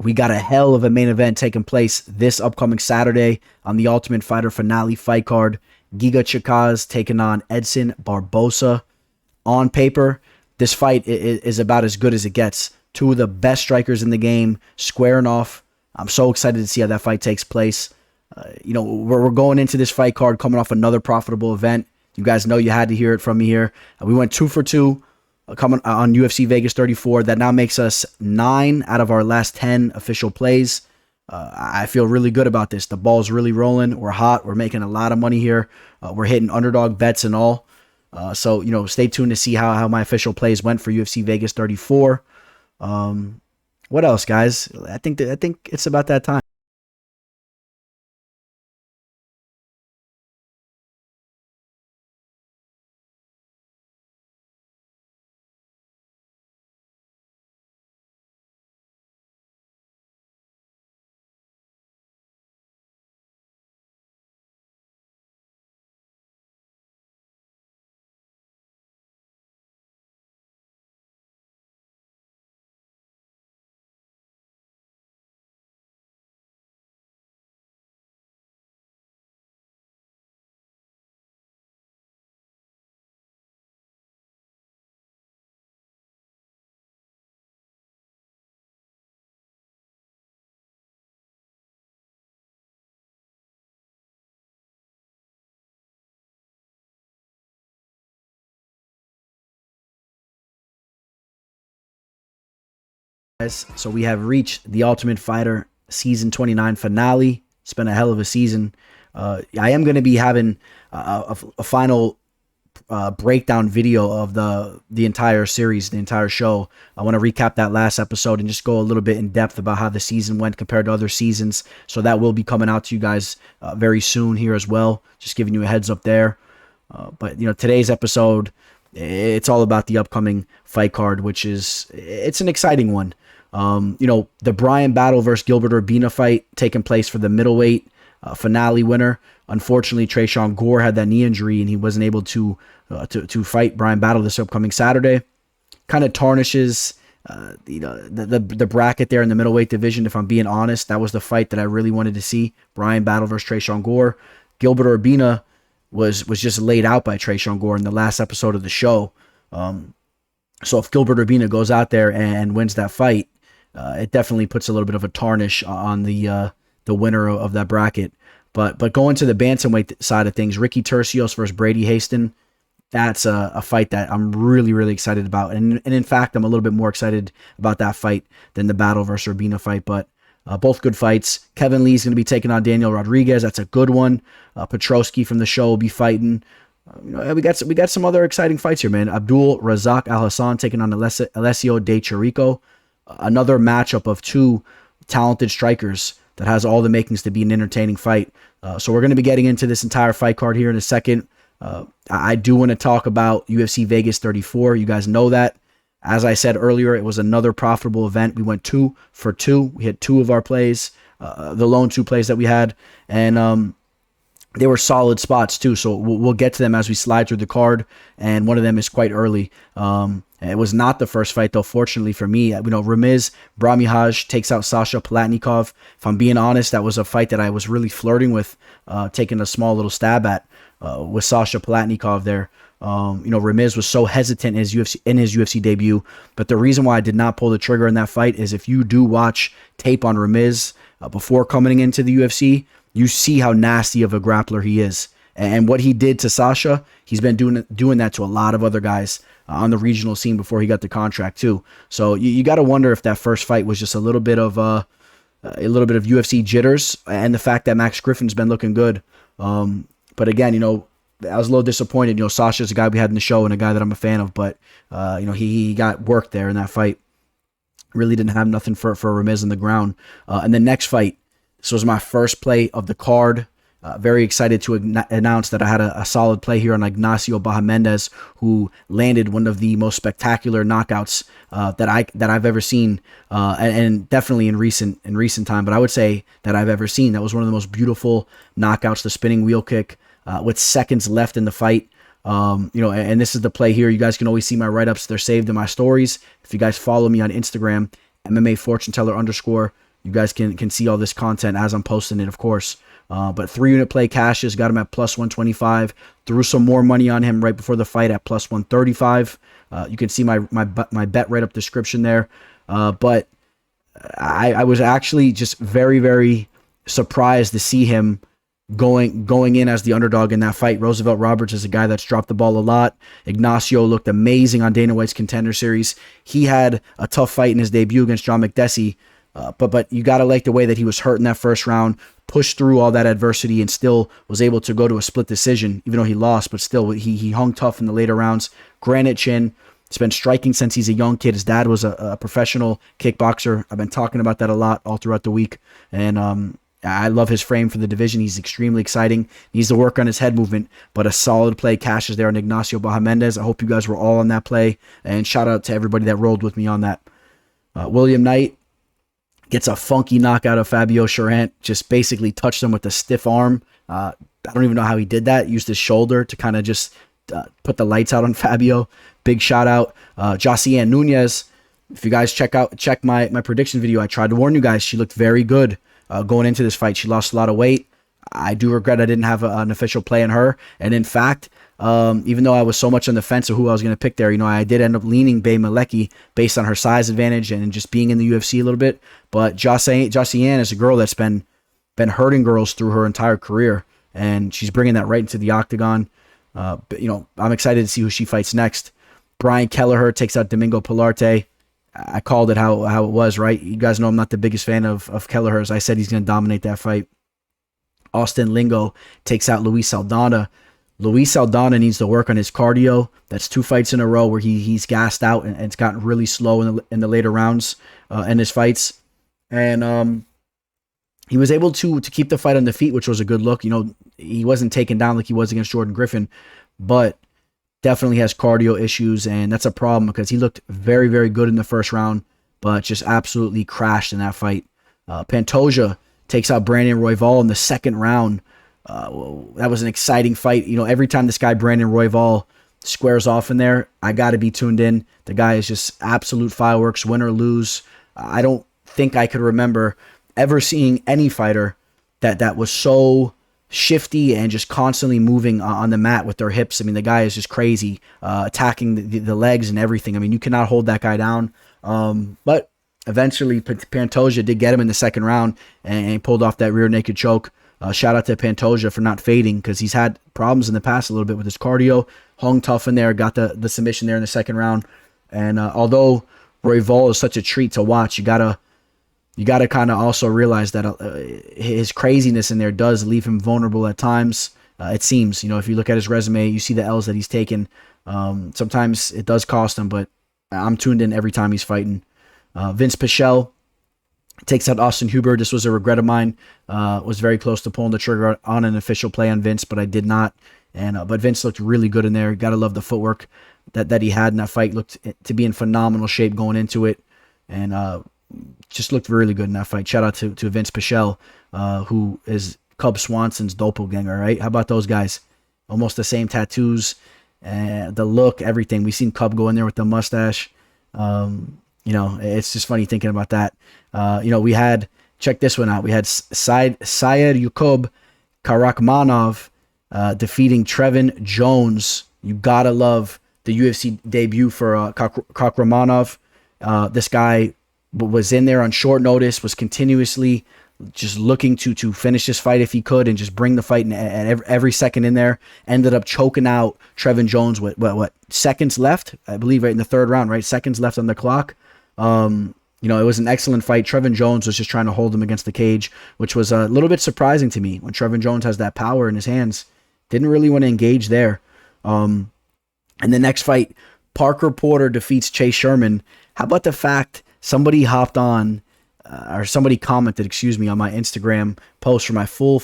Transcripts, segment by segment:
We got a hell of a main event taking place this upcoming Saturday on the Ultimate Fighter finale fight card. Giga Chikadze taking on Edson Barboza. On paper, this fight is about as good as it gets. Two of the best strikers in the game squaring off. I'm so excited to see how that fight takes place. We're going into this fight card coming off another profitable event. You guys know you had to hear it from me here. We went 2 for 2 coming on UFC Vegas 34. That now makes us 9 out of our last 10 official plays. I feel really good about this. The ball's really rolling. We're hot. We're making a lot of money here. We're hitting underdog bets and all. So stay tuned to see how my official plays went for UFC Vegas 34. What else, guys? I think it's about that time. So we have reached the Ultimate Fighter Season 29 finale. It's been a hell of a season. I am going to be having a final breakdown video of the entire series, the entire show. I want to recap that last episode and just go a little bit in depth about how the season went compared to other seasons. So that will be coming out to you guys very soon here as well. Just giving you a heads up there. But today's episode, it's all about the upcoming fight card, it's an exciting one. The Bryan battle versus Gilbert Urbina fight taking place for the middleweight finale winner. Unfortunately, Tresean Gore had that knee injury and he wasn't able to fight Bryan battle this upcoming Saturday. Kind of tarnishes the bracket there in the middleweight division. If I'm being honest, that was the fight that I really wanted to see. Bryan battle versus Tresean Gore. Gilbert Urbina was just laid out by Tresean Gore in the last episode of the show. So if Gilbert Urbina goes out there and wins that fight, it definitely puts a little bit of a tarnish on the winner of that bracket. But going to the bantamweight side of things, Ricky Turcios versus Brady Hiestand, that's a fight that I'm really, really excited about. And in fact, I'm a little bit more excited about that fight than the battle versus Urbina fight. But both good fights. Kevin Lee's going to be taking on Daniel Rodriguez. That's a good one. Petroski from the show will be fighting. We got some other exciting fights here, man. Abdul, Razak, Alhassan taking on Alessio de Chirico. Another matchup of two talented strikers that has all the makings to be an entertaining fight. So we're going to be getting into this entire fight card here in a second. I do want to talk about UFC Vegas 34. You guys know that. As I said earlier, it was another profitable event. We went 2 for 2. We hit 2 of our plays, the lone 2 plays that we had. And they were solid spots too, so we'll get to them as we slide through the card, and one of them is quite early. It was not the first fight, though, fortunately for me. Ramiz Brahimaj takes out Sasha Palatnikov. If I'm being honest, that was a fight that I was really flirting with, taking a small little stab at with Sasha Palatnikov there. Ramiz was so hesitant in his UFC debut, but the reason why I did not pull the trigger in that fight is if you do watch tape on Ramiz before coming into the UFC, you see how nasty of a grappler he is. And what he did to Sasha, he's been doing that to a lot of other guys on the regional scene before he got the contract too. So you got to wonder if that first fight was just a little bit of UFC jitters and the fact that Max Griffin's been looking good. But again, I was a little disappointed. Sasha's a guy we had in the show and a guy that I'm a fan of, but he got worked there in that fight. Really didn't have nothing for Ramiz on the ground. And the next fight, this was my first play of the card. Very excited to announce that I had a solid play here on Ignacio Bahamendez, who landed one of the most spectacular knockouts that I've ever seen, and definitely in recent time. But I would say that I've ever seen. That was one of the most beautiful knockouts, the spinning wheel kick with seconds left in the fight. And this is the play here. You guys can always see my write-ups. They're saved in my stories. If you guys follow me on Instagram, MMA Fortune Teller _ You guys can see all this content as I'm posting it, of course. But 3-unit play cashes, got him at plus 125. Threw some more money on him right before the fight at plus 135. You can see my bet write-up description there. But I was actually just very, very surprised to see him going in as the underdog in that fight. Roosevelt Roberts is a guy that's dropped the ball a lot. Ignacio looked amazing on Dana White's Contender Series. He had a tough fight in his debut against John McDessie, but you got to like the way that he was hurt in that first round, pushed through all that adversity, and still was able to go to a split decision, even though he lost, but still he hung tough in the later rounds. Granite chin. He's been striking since he's a young kid. His dad was a professional kickboxer. I've been talking about that a lot all throughout the week, and I love his frame for the division. He's extremely exciting. Needs to work on his head movement, but a solid play cashes there on Ignacio Bahamendez. I hope you guys were all on that play, and shout out to everybody that rolled with me on that. William Knight gets a funky knockout of Fabio Charant, just basically touched him with a stiff arm. I don't even know how he did that. Used his shoulder to kind of just put the lights out on Fabio. Big shout out. Josiane Nunez. If you guys check my prediction video, I tried to warn you guys. She looked very good going into this fight. She lost a lot of weight. I do regret I didn't have an official play on her. And in fact, even though I was so much on the fence of who I was going to pick there, I did end up leaning Bay Malecki based on her size advantage and just being in the UFC a little bit. But Josiane is a girl that's been hurting girls through her entire career, and she's bringing that right into the octagon. But, I'm excited to see who she fights next. Brian Kelleher takes out Domingo Pilarte. I called it how it was, right? You guys know I'm not the biggest fan of Kelleher's. I said he's going to dominate that fight. Austin Lingo takes out Luis Saldana. Luis Saldana needs to work on his cardio. That's 2 fights in a row where he's gassed out and it's gotten really slow in the later rounds in his fights. And he was able to keep the fight on the feet, which was a good look. He wasn't taken down like he was against Jordan Griffin, but definitely has cardio issues, and that's a problem because he looked very, very good in the first round, but just absolutely crashed in that fight. Pantoja takes out Brandon Royval in the second round. That was an exciting fight. Every time this guy Brandon Royval squares off in there, I got to be tuned in. The guy is just absolute fireworks, win or lose. I don't think I could remember ever seeing any fighter that was so shifty and just constantly moving on the mat with their hips. The guy is just crazy, attacking the legs and everything. You cannot hold that guy down. But eventually Pantoja did get him in the second round and pulled off that rear naked choke. Shout out to Pantoja for not fading, because he's had problems in the past a little bit with his cardio. Hung tough in there, got the submission there in the second round. And although Royval is such a treat to watch, you gotta kind of also realize that his craziness in there does leave him vulnerable at times. It seems, if you look at his resume, you see the L's that he's taken. Sometimes it does cost him, but I'm tuned in every time he's fighting. Vince Pichel takes out Austin Huber. This was a regret of mine. Was very close to pulling the trigger on an official play on Vince, but I did not. But Vince looked really good in there. Gotta love the footwork that he had in that fight. Looked to be in phenomenal shape going into it, and just looked really good in that fight. Shout out to Vince Pichel, who is Cub Swanson's doppelganger, right? How about those guys? Almost the same tattoos, the look, everything. We've seen Cub go in there with the mustache. It's just funny thinking about that. We had, check this one out. We had Syed Yukub Karakhmanov defeating Trevin Jones. You gotta love the UFC debut for Karakhmanov. This guy was in there on short notice, was continuously just looking to finish this fight if he could and just bring the fight at every second in there. Ended up choking out Trevin Jones with what seconds left, I believe, right in the third round, right? Seconds left on the clock. It was an excellent fight. Trevin Jones was just trying to hold him against the cage, which was a little bit surprising to me when Trevin Jones has that power in his hands. Didn't really want to engage there. And the next fight, Parker Porter defeats Chase Sherman. How about the fact somebody hopped on, or somebody commented, on my Instagram post for my full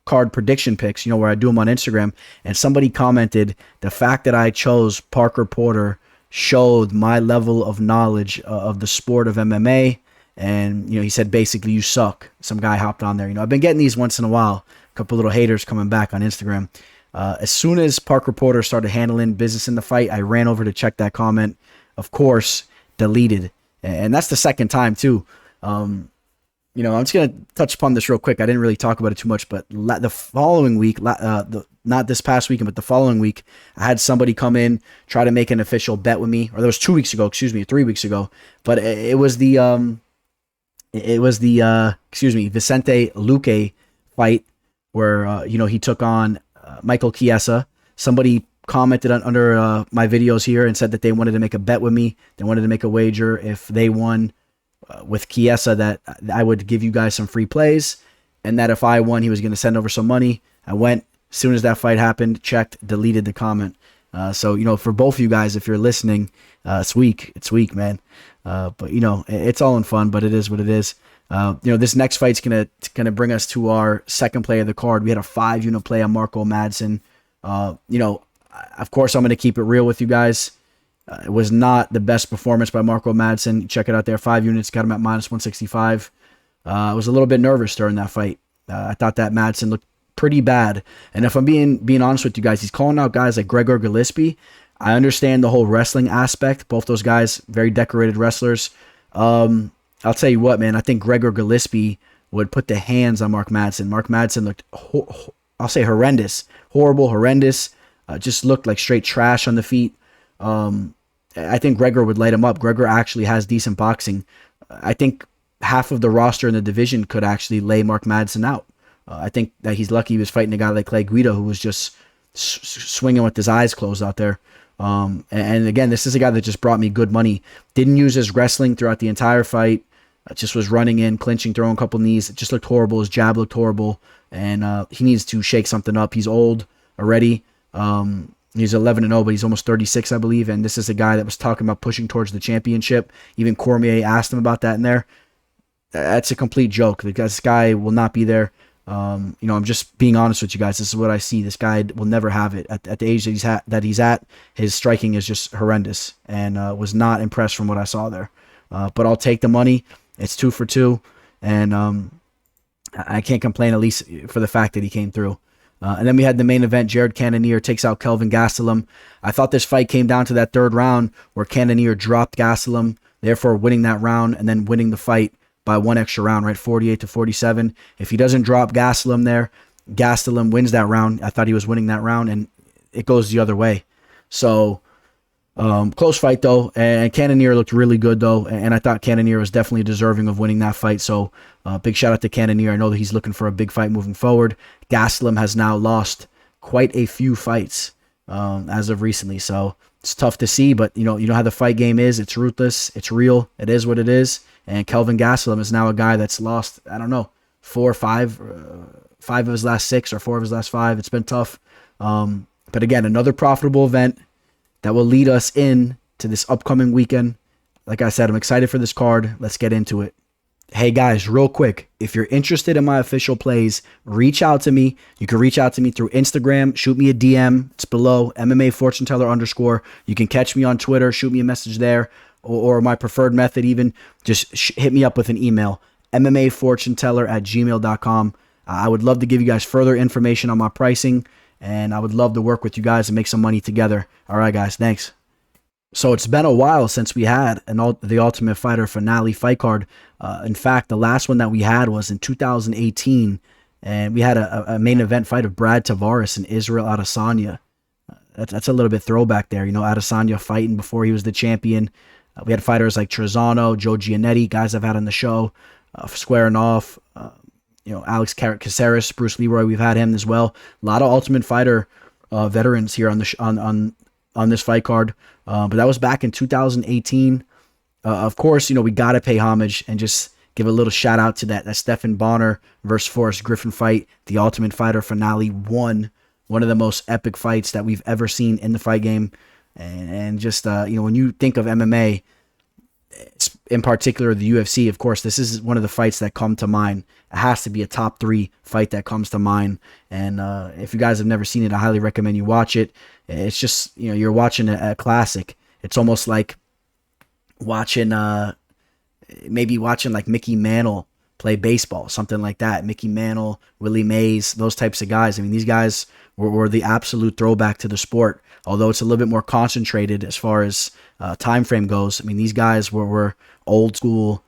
card prediction picks, where I do them on Instagram, and somebody commented, the fact that I chose Parker Porter showed my level of knowledge of the sport of MMA. And, he said, basically, you suck. Some guy hopped on there. I've been getting these once in a while. A couple little haters coming back on Instagram. As soon as Parker Porter started handling business in the fight, I ran over to check that comment. Of course, deleted. And that's the second time, too. I'm just gonna touch upon this real quick. I didn't really talk about it too much, but the following week, not this past weekend, but the following week, I had somebody come in try to make an official bet with me, or that was 2 weeks ago, 3 weeks ago. But it was the Vicente Luque fight where he took on Michael Chiesa. Somebody commented under my videos here and said that they wanted to make a bet with me. They wanted to make a wager if they won with Chiesa that I would give you guys some free plays, and that if I won, he was going to send over some money. I went, as soon as that fight happened, checked, deleted the comment. So, for both of you guys, if you're listening, it's weak, man. But it's all in fun, but it is what it is. This next fight's gonna bring us to our second play of the card. We had a 5-unit play on Marco Madsen. Of course, I'm gonna keep it real with you guys. It was not the best performance by Marco Madsen. Check it out there. 5 units, got him at -165. I was a little bit nervous during that fight. I thought that Madsen looked pretty bad. And if I'm being honest with you guys, he's calling out guys like Gregor Gillespie. I understand the whole wrestling aspect. Both those guys, very decorated wrestlers. I'll tell you what, man. I think Gregor Gillespie would put the hands on Mark Madsen. Mark Madsen looked, I'll say horrendous. Horrible, horrendous. Just looked like straight trash on the feet. I think Gregor would light him up. Gregor actually has decent boxing. I think half of the roster in the division could actually lay Mark Madsen out. I think that he's lucky he was fighting a guy like Clay Guida, who was just swinging with his eyes closed out there. And again, this is a guy that just brought me good money. Didn't use his wrestling throughout the entire fight. Just was running in, clinching, throwing a couple knees. It just looked horrible. His jab looked horrible. And he needs to shake something up. He's old already. He's 11-0, but he's almost 36, I believe. And this is a guy that was talking about pushing towards the championship. Even Cormier asked him about that in there. That's a complete joke. This guy will not be there. I'm just being honest with you guys. This is what I see. This guy will never have it at the age that he's at. His striking is just horrendous, and was not impressed from what I saw there. But I'll take the money. It's 2 for 2, and I can't complain, at least for the fact that he came through. And then we had the main event. Jared Cannonier takes out Kelvin Gastelum. I thought this fight came down to that third round where Cannonier dropped Gastelum, therefore winning that round and then winning the fight by one extra round, right? 48-47. If he doesn't drop Gastelum there, Gastelum wins that round. I thought he was winning that round, and it goes the other way. So, close fight, though. And Cannonier looked really good, though. And I thought Cannonier was definitely deserving of winning that fight. So, big shout out to Cannonier. I know that he's looking for a big fight moving forward. Gastelum has now lost quite a few fights as of recently. So, it's tough to see. But, you know how the fight game is. It's ruthless. It's real. It is what it is. And Kelvin Gastelum is now a guy that's lost, I don't know, 4 or 5, 5 of his last 6 or 4 of his last 5. It's been tough. But again, another profitable event that will lead us in to this upcoming weekend. Like I said, I'm excited for this card. Let's get into it. Hey guys, real quick, if you're interested in my official plays, reach out to me. You can reach out to me through Instagram. Shoot me a DM. It's below, MMA Fortune Teller _. You can catch me on Twitter. Shoot me a message there. Or my preferred method even, just hit me up with an email, MMAfortuneteller@gmail.com. I would love to give you guys further information on my pricing, and I would love to work with you guys and make some money together. All right, guys, thanks. So it's been a while since we had the Ultimate Fighter finale fight card. In fact, the last one that we had was in 2018, and we had a main event fight of Brad Tavares and Israel Adesanya. That's a little bit throwback there. Adesanya fighting before he was the champion. We had fighters like Trezano, Joe Giannetti, guys I've had on the show, squaring off. Alex Caceres, Bruce Leroy, we've had him as well. A lot of Ultimate Fighter veterans here on the on this fight card. But that was back in 2018. Of course, we got to pay homage and just give a little shout out to that Stephan Bonnar versus Forrest Griffin fight, the Ultimate Fighter finale 1. One of the most epic fights that we've ever seen in the fight game. And just, when you think of MMA, in particular the UFC, of course, this is one of the fights that come to mind. It has to be a top 3 fight that comes to mind. And if you guys have never seen it, I highly recommend you watch it. It's just, you're watching a classic. It's almost like watching, maybe watching like Mickey Mantle play baseball, something like that. Mickey Mantle, Willie Mays, those types of guys. I mean, these guys were the absolute throwback to the sport. Although it's a little bit more concentrated as far as time frame goes. I mean, these guys were old school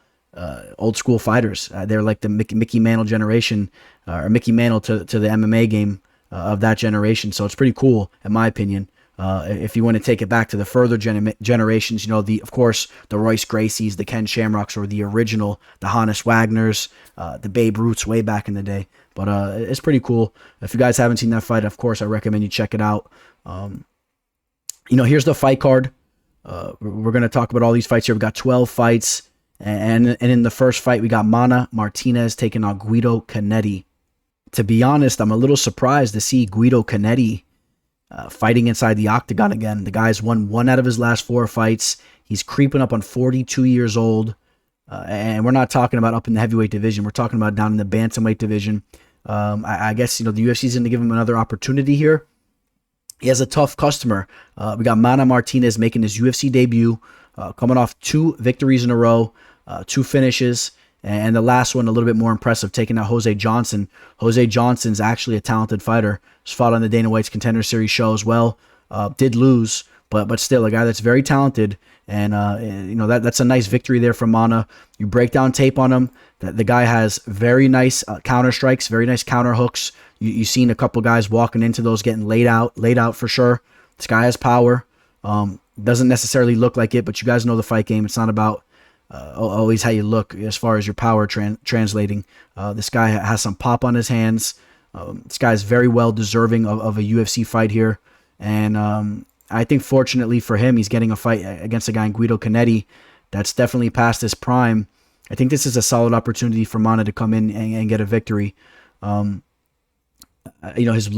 old school fighters. They're like the Mickey Mantle generation, or Mickey Mantle to the MMA game of that generation. So it's pretty cool, in my opinion. If you want to take it back to the further generations, you know, of course, the Royce Gracies, the Ken Shamrocks, or the original, the Hannes Wagners, the Babe Ruths way back in the day. But it's pretty cool. If you guys haven't seen that fight, of course, I recommend you check it out. You know, here's the fight card. We're going to talk about all these fights here. We've got 12 fights. And in the first fight, we got Mana Martinez taking on Guido Canetti. To be honest, I'm a little surprised to see Guido Canetti fighting inside the octagon again. The guy's won 1 out of his last 4 fights. He's creeping up on 42 years old. And we're not talking about up in the heavyweight division. We're talking about down in the bantamweight division. I guess, you know, the UFC's going to give him another opportunity here. He has a tough customer. We got Mana Martinez making his UFC debut, coming off 2 victories in a row, 2 finishes, and the last one a little bit more impressive, taking out Jose Johnson. Jose Johnson's actually a talented fighter. He's fought on the Dana White's Contender Series show as well. Did lose, but still a guy that's very talented. And you know, that's a nice victory there from Mana. You break down tape on him. The guy has very nice counter strikes, very nice counter hooks. You've seen a couple guys walking into those getting laid out for sure. This guy has power. Doesn't necessarily look like it, but you guys know the fight game. It's not about always how you look as far as your power translating. This guy has some pop on his hands. This guy is very well deserving of a UFC fight here. And I think fortunately for him, he's getting a fight against a guy in Guido Canetti that's definitely past his prime. I think this is a solid opportunity for Mana to come in and get a victory. You know, his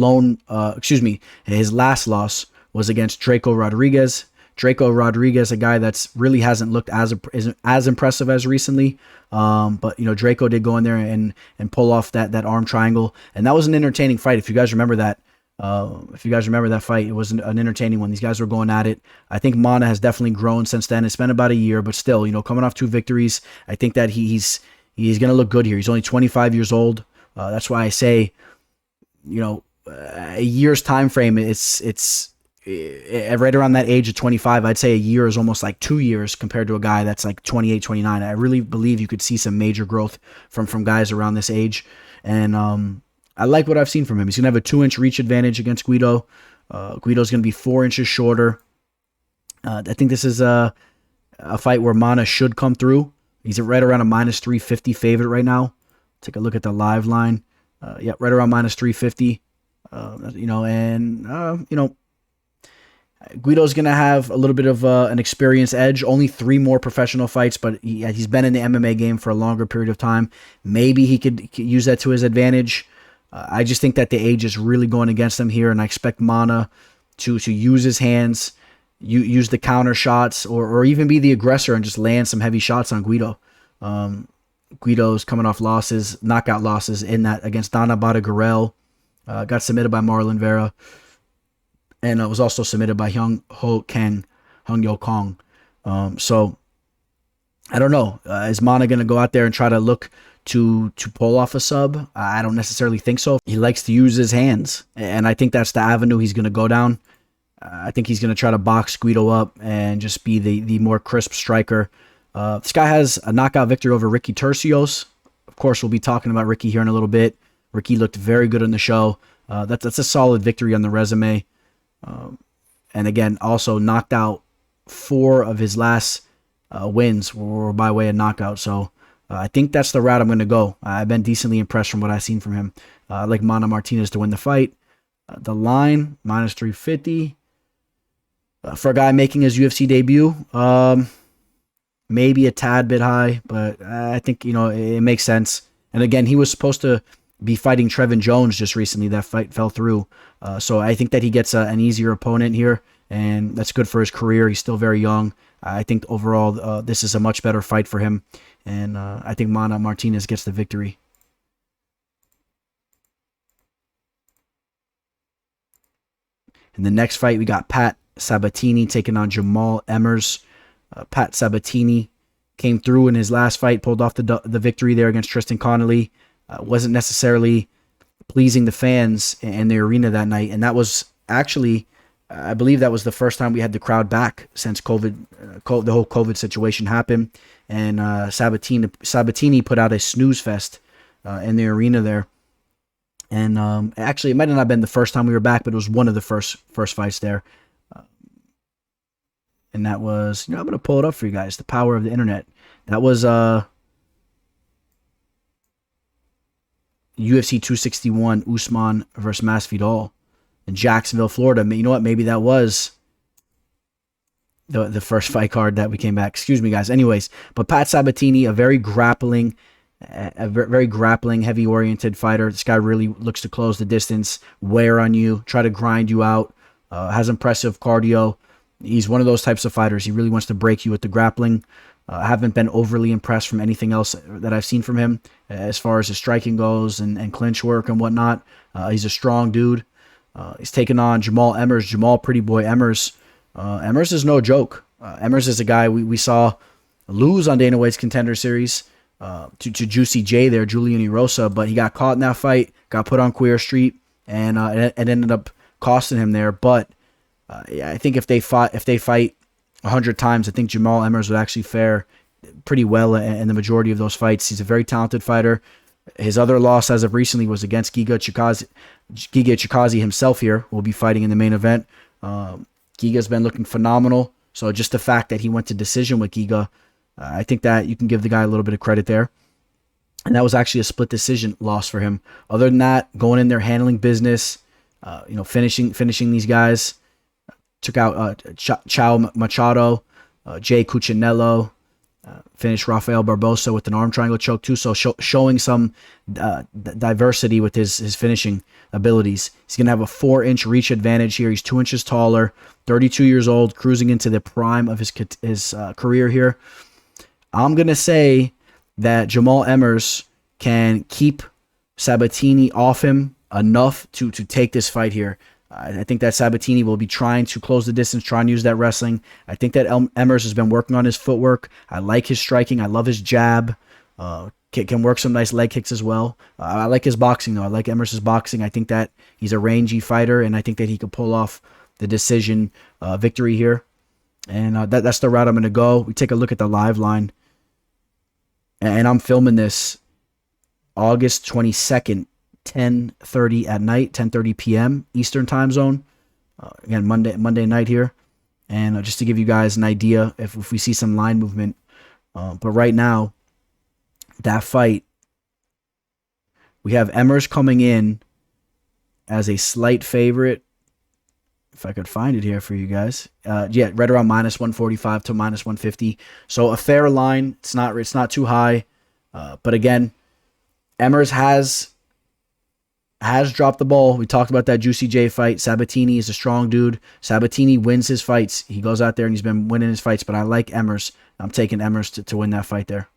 last loss was against Draco Rodriguez. Draco Rodriguez, a guy that's really hasn't looked as impressive as recently. But, you know, Draco did go in there and pull off that arm triangle. And that was an entertaining fight. If you guys remember that. Fight, it was an entertaining one. These guys were going at it. I think Mana has definitely grown since then. It's been about a year, but still, you know, coming off 2 victories, I think that he's going to look good here. He's only 25 years old. That's why I say, you know, a year's time frame, it's right around that age of 25. I'd say a year is almost like 2 years compared to a guy that's like 28, 29. I really believe you could see some major growth from guys around this age. And I like what I've seen from him. He's going to have a 2-inch reach advantage against Guido. Guido's going to be 4 inches shorter. I think this is a fight where Mana should come through. He's right around a minus 350 favorite right now. Take a look at the live line. Yeah, right around minus 350. You know, and, you know, Guido's going to have a little bit of an experience edge. Only 3 more professional fights, but he's been in the MMA game for a longer period of time. Maybe he could use that to his advantage. I just think that the age is really going against him here, and I expect Mana to use his hands, use the counter shots, or even be the aggressor and just land some heavy shots on Guido. Guido's coming off knockout losses in that against Dana Bada-Gurel. Got submitted by Marlon Vera, and was also submitted by Hung Yo Kong. So I don't know. Is Mana going to go out there and try to look to pull off a sub? I don't necessarily think so. He likes to use his hands, and I think that's the avenue he's going to go down. I think he's going to try to box Guido up and just be the more crisp striker. This guy has a knockout victory over Ricky Turcios. Of course, we'll be talking about Ricky here in a little bit. Ricky looked very good on the show. That's a solid victory on the resume. And again, also knocked out 4 of his last wins were by way of knockout. So I think that's the route I'm going to go. I've been decently impressed from what I've seen from him. I like Mana Martinez to win the fight. The line, minus 350. For a guy making his UFC debut, maybe a tad bit high, but I think, you know, it makes sense. And again, he was supposed to be fighting Trevin Jones just recently. That fight fell through. So I think that he gets an easier opponent here, and that's good for his career. He's still very young. I think overall this is a much better fight for him, and I think Mana Martinez gets the victory. In the next fight, we got Pat Sabatini taking on Jamal Emmers. Pat Sabatini came through in his last fight, pulled off the victory there against Tristan Connolly. Wasn't necessarily pleasing the fans in the arena that night, and that was actually I believe that was the first time we had the crowd back since COVID, the whole COVID situation happened. And Sabatini put out a snooze fest in the arena there. And actually, it might not have been the first time we were back, but it was one of the first fights there. And that was, I'm going to pull it up for you guys, the power of the internet. That was UFC 261, Usman versus Masvidal in Jacksonville, Florida. You know what? Maybe that was the first fight card that we came back. Excuse me, guys. Anyways, but Pat Sabatini, a very grappling, heavy oriented fighter. This guy really looks to close the distance, wear on you, try to grind you out. Has impressive cardio. He's one of those types of fighters. He really wants to break you with the grappling. I haven't been overly impressed from anything else that I've seen from him as far as his striking goes and clinch work and whatnot. He's a strong dude. He's taken on Jamal Emmers. Jamal Pretty Boy Emmers. Emmers is no joke. Emmers is a guy we saw lose on Dana White's Contender Series to Juicy J there, Julian Erosa, but he got caught in that fight, got put on Queer Street, and it ended up costing him there. But I think if they fight 100 times, I think Jamal Emmers would actually fare pretty well in the majority of those fights. He's a very talented fighter. His other loss as of recently was against Giga Chikadze himself here. Will be fighting in the main event. Giga's been looking phenomenal. So just the fact that he went to decision with Giga, I think that you can give the guy a little bit of credit there. And that was actually a split decision loss for him. Other than that, going in there, handling business, finishing these guys. Took out Chao Machado, Jay Cuccinello, finished Rafael Barboza with an arm triangle choke too. So showing some diversity with his finishing abilities. He's going to have a 4-inch reach advantage here. He's 2 inches taller, 32 years old, cruising into the prime of his career here. I'm going to say that Jamal Emmers can keep Sabatini off him enough to take this fight here. I think that Sabatini will be trying to close the distance, try and use that wrestling. I think that Emmers has been working on his footwork. I like his striking. I love his jab. Can work some nice leg kicks as well. I like his boxing, though. I like Emmers' boxing. I think that he's a rangy fighter, and I think that he could pull off the decision victory here. And that's the route I'm going to go. We take a look at the live line. And I'm filming this August 22nd. 10:30 at night, 10:30 p.m. Eastern time zone. Again, Monday night here. And just to give you guys an idea if we see some line movement. But right now, that fight, we have Emmers coming in as a slight favorite. If I could find it here for you guys. Right around -145 to -150. So a fair line. It's not too high. But again, Emmers has dropped the ball. We talked about that Juicy J fight. Sabatini is a strong dude. Sabatini wins his fights. He goes out there and he's been winning his fights, but I like Emmers. I'm taking Emmers to win that fight there.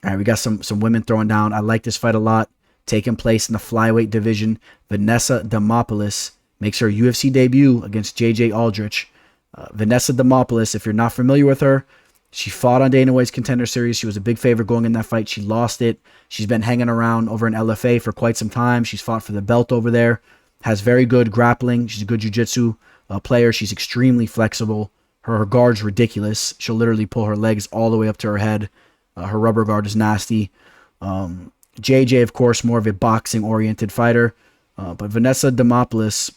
All right, we got some women throwing down. I like this fight a lot. Taking place in the flyweight division. Vanessa Demopoulos makes her UFC debut against JJ Aldrich. Vanessa Demopoulos, if you're not familiar with her, she fought on Dana White's Contender Series. She was a big favorite going in that fight. She lost it. She's been hanging around over in LFA for quite some time. She's fought for the belt over there. Has very good grappling. She's a good jiu-jitsu player. She's extremely flexible. Her guard's ridiculous. She'll literally pull her legs all the way up to her head. Her rubber guard is nasty. JJ, of course, more of a boxing-oriented fighter. But Vanessa Demopoulos,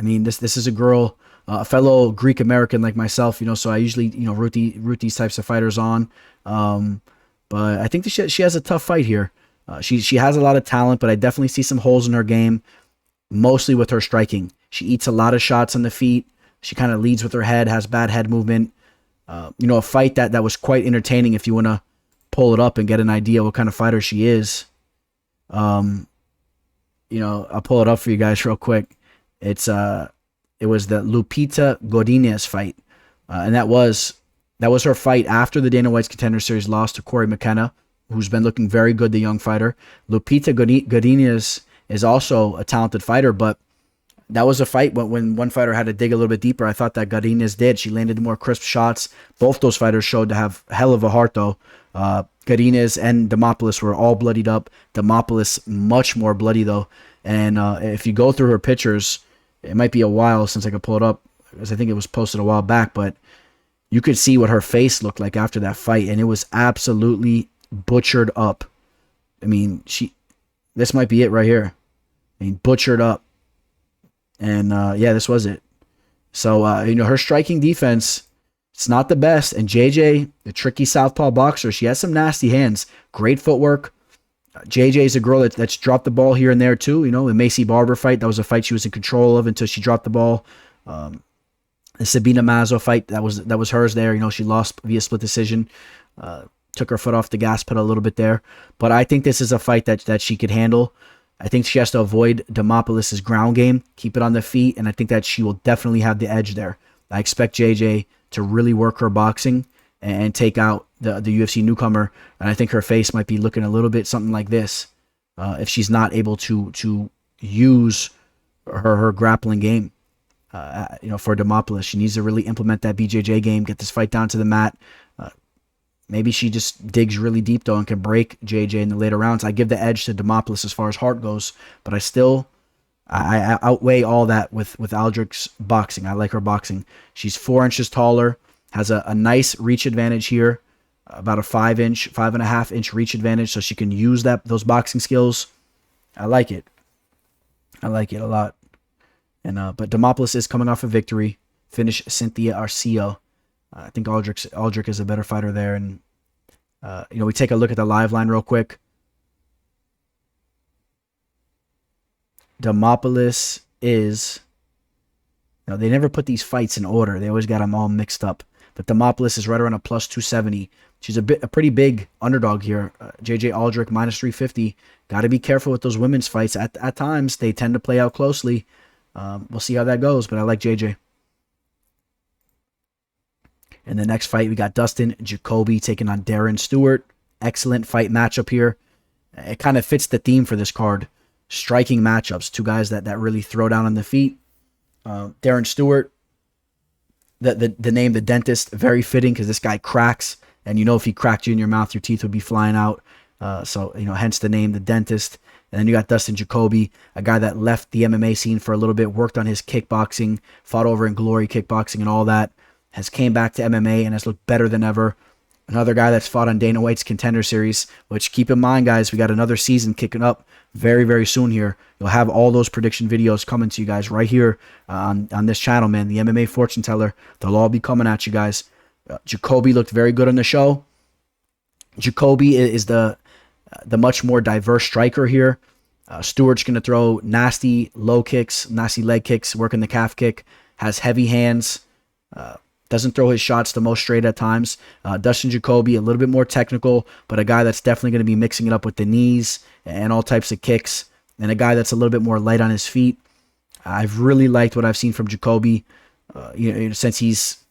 I mean, this is a girl, a fellow Greek-American like myself, so I usually, root these types of fighters on. But I think that she has a tough fight here. She has a lot of talent, but I definitely see some holes in her game, mostly with her striking. She eats a lot of shots on the feet. She kind of leads with her head, has bad head movement. A fight that was quite entertaining if you want to pull it up and get an idea what kind of fighter she is. I'll pull it up for you guys real quick. It was the Lupita Godinez fight. And that was her fight after the Dana White's Contender Series loss to Corey McKenna, who's been looking very good, the young fighter. Lupita Godinez is also a talented fighter, but that was a fight when one fighter had to dig a little bit deeper. I thought that Godinez did. She landed more crisp shots. Both those fighters showed to have hell of a heart, though. Godinez and Demopoulos were all bloodied up. Demopoulos much more bloody, though. And if you go through her pictures, it might be a while since I could pull it up, because I think it was posted a while back, but you could see what her face looked like after that fight, and it was absolutely butchered up. I mean, this might be it right here. I mean, butchered up. And yeah, this was it. So, her striking defense, it's not the best. And JJ, the tricky southpaw boxer, she has some nasty hands. Great footwork. JJ is a girl that's dropped the ball here and there too. The Macy Barber fight, that was a fight she was in control of until she dropped the ball. The Sabina Mazo fight, that was hers there. She lost via split decision. Took her foot off the gas pedal a little bit there. But I think this is a fight that she could handle. I think she has to avoid Demopoulos' ground game, keep it on the feet, and I think that she will definitely have the edge there. I expect JJ to really work her boxing and take out the UFC newcomer, and I think her face might be looking a little bit something like this if she's not able to use her grappling game. For Demopoulos, she needs to really implement that BJJ game, get this fight down to the mat. Maybe she just digs really deep, though, and can break JJ in the later rounds. I give the edge to Demopoulos as far as heart goes, but I outweigh all that with Aldrich's boxing. I like her boxing. She's 4 inches taller, has a nice reach advantage here, about a 5.5 inch reach advantage, so she can use those boxing skills. I like it. I like it a lot. And but Demopoulos is coming off a victory. Finish Cynthia Arceo. I think Aldrich is a better fighter there. And, we take a look at the live line real quick. Demopoulos is, they never put these fights in order. They always got them all mixed up. But Demopoulos is right around a plus 270. She's a pretty big underdog here. JJ Aldrich minus 350. Got to be careful with those women's fights. At times, they tend to play out closely. We'll see how that goes, but I like JJ. In the next fight, we got Dustin Jacoby taking on Darren Stewart. Excellent fight matchup here. It kind of fits the theme for this card. Striking matchups. Two guys that really throw down on the feet. Darren Stewart, the name, the dentist, very fitting because this guy cracks. And if he cracked you in your mouth, your teeth would be flying out. So hence the name, the dentist. And then you got Dustin Jacoby, a guy that left the MMA scene for a little bit, worked on his kickboxing, fought over in Glory Kickboxing and all that. Has came back to MMA and has looked better than ever. Another guy that's fought on Dana White's Contender Series, which keep in mind, guys, we got another season kicking up very, very soon here. You'll have all those prediction videos coming to you guys right here on this channel, man. The MMA Fortune Teller. They'll all be coming at you guys. Jacoby looked very good on the show. Jacoby is the much more diverse striker here. Stewart's going to throw nasty low kicks, nasty leg kicks, working the calf kick, has heavy hands. Doesn't throw his shots the most straight at times. Dustin Jacoby, a little bit more technical, but a guy that's definitely going to be mixing it up with the knees and all types of kicks, and a guy that's a little bit more light on his feet. I've really liked what I've seen from Jacoby since he's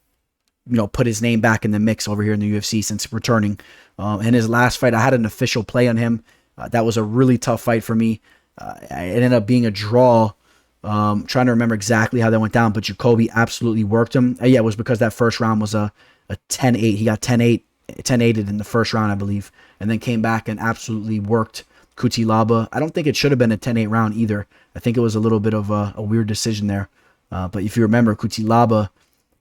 put his name back in the mix over here in the UFC since returning. In his last fight, I had an official play on him. That was a really tough fight for me. It ended up being a draw. Trying to remember exactly how that went down, but Jacoby absolutely worked him. Yeah, it was because that first round was a 10-8. He got 10-8'd in the first round, I believe, and then came back and absolutely worked Kutilaba. I don't think it should have been a 10-8 round either. I think it was a little bit of a weird decision there. But if you remember, Kutilaba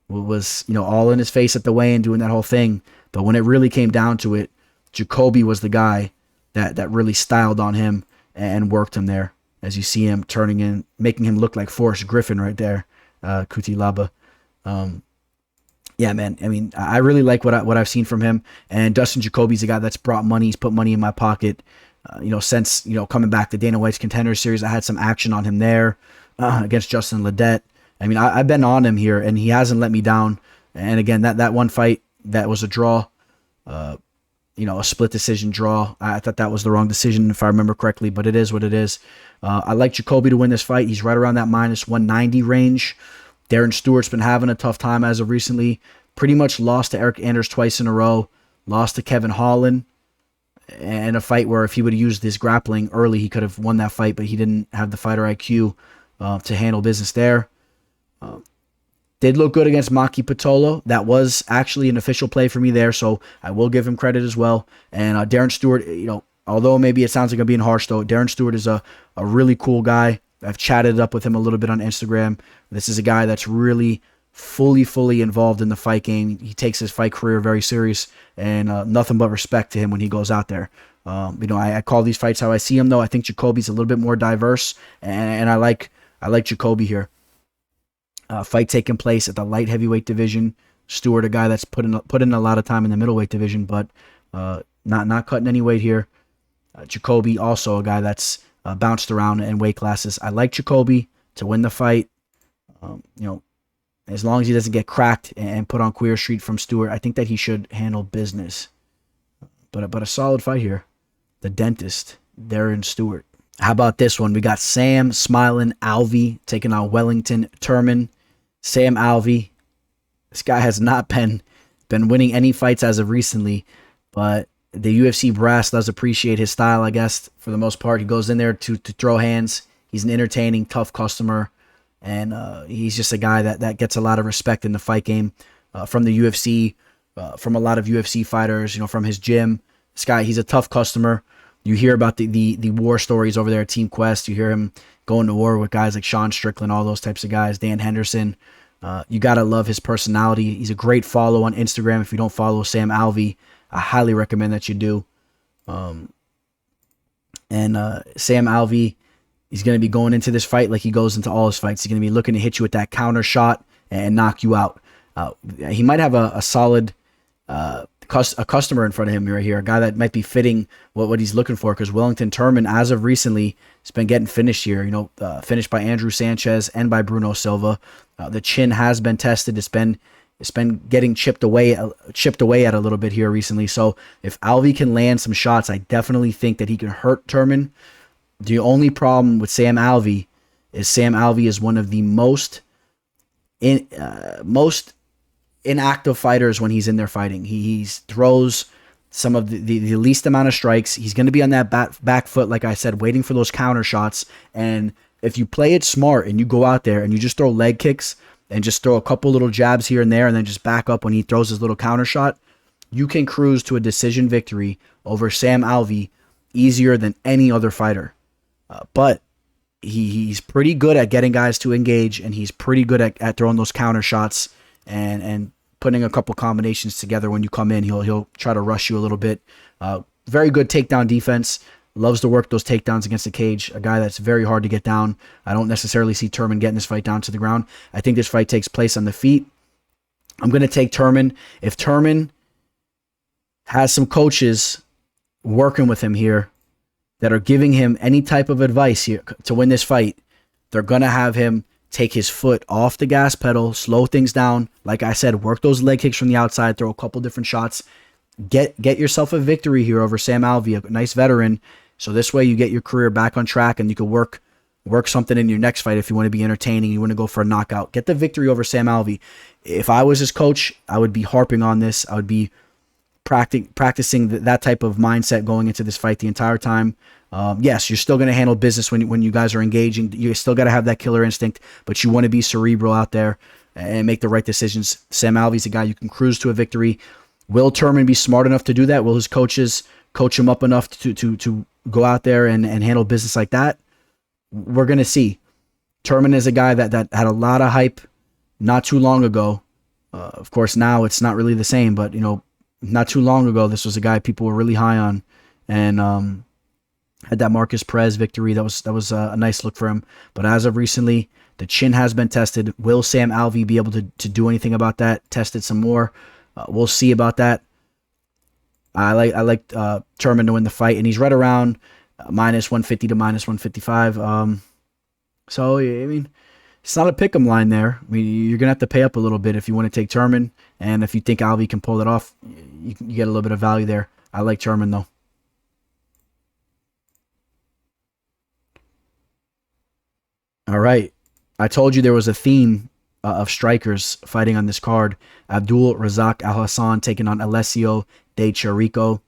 was all in his face at the weigh-in doing that whole thing. But when it really came down to it, Jacoby was the guy that really styled on him and worked him there. As you see him turning in, making him look like Forrest Griffin right there, Kutilaba. Yeah, man. I mean, I really like what I've seen from him. And Dustin Jacoby's a guy that's brought money. He's put money in my pocket. Since coming back to Dana White's Contender Series, I had some action on him there against Justin Ledet. I mean, I've been on him here, and he hasn't let me down. And again, that one fight that was a draw. A split decision draw. I thought that was the wrong decision, if I remember correctly, but it is what it is. I like Jacoby to win this fight. He's right around that minus 190 range. Darren Stewart's been having a tough time as of recently. Pretty much lost to Eric Anders twice in a row. Lost to Kevin Holland. And a fight where if he would have used his grappling early, he could have won that fight, but he didn't have the fighter IQ. to handle business there. Did look good against Maki Pitolo. That was actually an official play for me there, so I will give him credit as well. And Darren Stewart, although maybe it sounds like I'm being harsh, though, Darren Stewart is a really cool guy. I've chatted up with him a little bit on Instagram. This is a guy that's really fully involved in the fight game. He takes his fight career very serious, and nothing but respect to him when he goes out there. I call these fights how I see them, though. I think Jacoby's a little bit more diverse, and I like Jacoby here. Fight taking place at the light heavyweight division. Stewart, a guy that's put in a lot of time in the middleweight division, but not cutting any weight here. Jacoby, also a guy that's bounced around in weight classes. I like Jacoby to win the fight. As long as he doesn't get cracked and put on Queer Street from Stewart, I think that he should handle business. But a solid fight here. The dentist, Darren Stewart. How about this one? We got Sam Smiling Alvey taking on Wellington Turman. Sam Alvey, this guy has not been winning any fights as of recently, but the UFC brass does appreciate his style, I guess, for the most part. He goes in there to throw hands. He's an entertaining, tough customer, and he's just a guy that gets a lot of respect in the fight game from the UFC, from a lot of UFC fighters, from his gym. This guy, he's a tough customer. You hear about the war stories over there at Team Quest. You hear him going to war with guys like Sean Strickland, all those types of guys, Dan Henderson. You got to love his personality. He's a great follow on Instagram. If you don't follow Sam Alvey, I highly recommend that you do. Sam Alvey, he's going to be going into this fight like he goes into all his fights. He's going to be looking to hit you with that counter shot and knock you out. He might have a solid customer in front of him right here, a guy that might be fitting what he's looking for, because Wellington Turman, as of recently, has been getting finished here. Finished by Andrew Sanchez and by Bruno Silva. The chin has been tested. It's been getting chipped away at a little bit here recently. So if Alvey can land some shots, I definitely think that he can hurt Turman. The only problem with Sam Alvey is one of the most inactive fighters when he's in there fighting. He throws some of the least amount of strikes. He's going to be on that back foot, like I said, waiting for those counter shots. And if you play it smart and you go out there and you just throw leg kicks and just throw a couple little jabs here and there and then just back up when he throws his little counter shot, you can cruise to a decision victory over Sam Alvey easier than any other fighter. But he's pretty good at getting guys to engage, and he's pretty good at throwing those counter shots and putting a couple combinations together. When you come in, he'll try to rush you a little bit. Very good takedown defense. Loves to work those takedowns against the cage. A guy that's very hard to get down. I don't necessarily see Turman getting this fight down to the ground. I think this fight takes place on the feet. I'm going to take Turman. If Turman has some coaches working with him here that are giving him any type of advice here to win this fight, they're going to have him take his foot off the gas pedal, slow things down. Like I said, work those leg kicks from the outside, throw a couple different shots. Get yourself a victory here over Sam Alvey, a nice veteran. So this way you get your career back on track and you can work something in your next fight if you want to be entertaining, you want to go for a knockout. Get the victory over Sam Alvey. If I was his coach, I would be harping on this. I would be practicing that type of mindset going into this fight the entire time. Yes, you're still going to handle business when you guys are engaging. You still got to have that killer instinct, but you want to be cerebral out there and make the right decisions. Sam Alvey's a guy you can cruise to a victory. Will Turman be smart enough to do that? Will his coaches coach him up enough to go out there and handle business like that? We're going to see. Turman is a guy that had a lot of hype not too long ago. Of course, now it's not really the same, but not too long ago, this was a guy people were really high on, and had that Marcus Perez victory. That was a nice look for him. But as of recently, the chin has been tested. Will Sam Alvey be able to do anything about that? Test it some more. We'll see about that. I like Turman to win the fight, and he's right around minus 150 to minus 155. So I mean, it's not a pick'em line there. I mean, you're gonna have to pay up a little bit if you want to take Turman, and if you think Alvey can pull it off, you get a little bit of value there. I like Turman though. All right, I told you there was a theme of strikers fighting on this card. Abdul, Razak, Alhassan taking on Alessio de Chirico.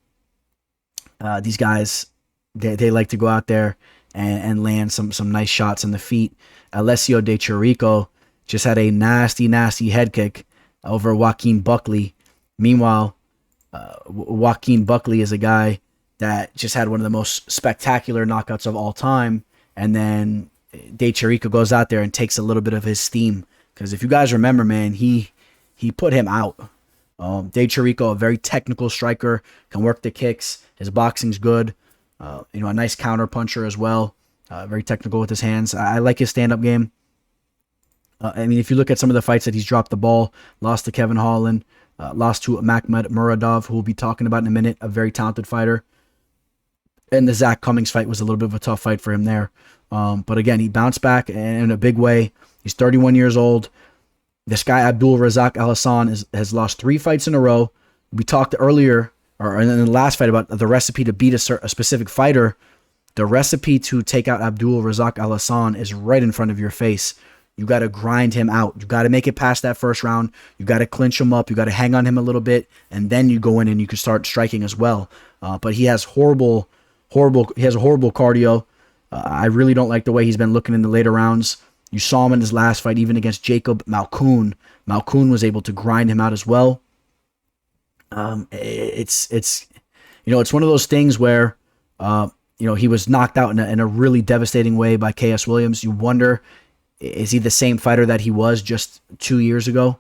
These guys, they like to go out there and land some nice shots in the feet. Alessio de Chirico just had a nasty head kick over Joaquin Buckley. Meanwhile, Joaquin Buckley is a guy that just had one of the most spectacular knockouts of all time, and then De Chirico goes out there and takes a little bit of his steam. Because if you guys remember, man, he put him out. De Chirico, a very technical striker, can work the kicks. His boxing's good. A nice counter puncher as well. Very technical with his hands. I like his stand-up game. If you look at some of the fights that he's dropped the ball, lost to Kevin Holland, lost to Makhmud Muradov, who we'll be talking about in a minute, a very talented fighter. And the Zach Cummings fight was a little bit of a tough fight for him there. But again, he bounced back in a big way. He's 31 years old. This guy, Abdul Razak Alhassan, has lost 3 fights in a row. We talked earlier, or in the last fight, about the recipe to beat a specific fighter. The recipe to take out Abdul Razak Alhassan is right in front of your face. You got to grind him out. You got to make it past that first round. You got to clinch him up. You got to hang on him a little bit, and then you go in and you can start striking as well. But he has horrible cardio. I really don't like the way he's been looking in the later rounds. You saw him in his last fight, even against Jacob Malkoun. Malkoun was able to grind him out as well. It's one of those things where he was knocked out in a really devastating way by KS Williams. You wonder, is he the same fighter that he was just 2 years ago?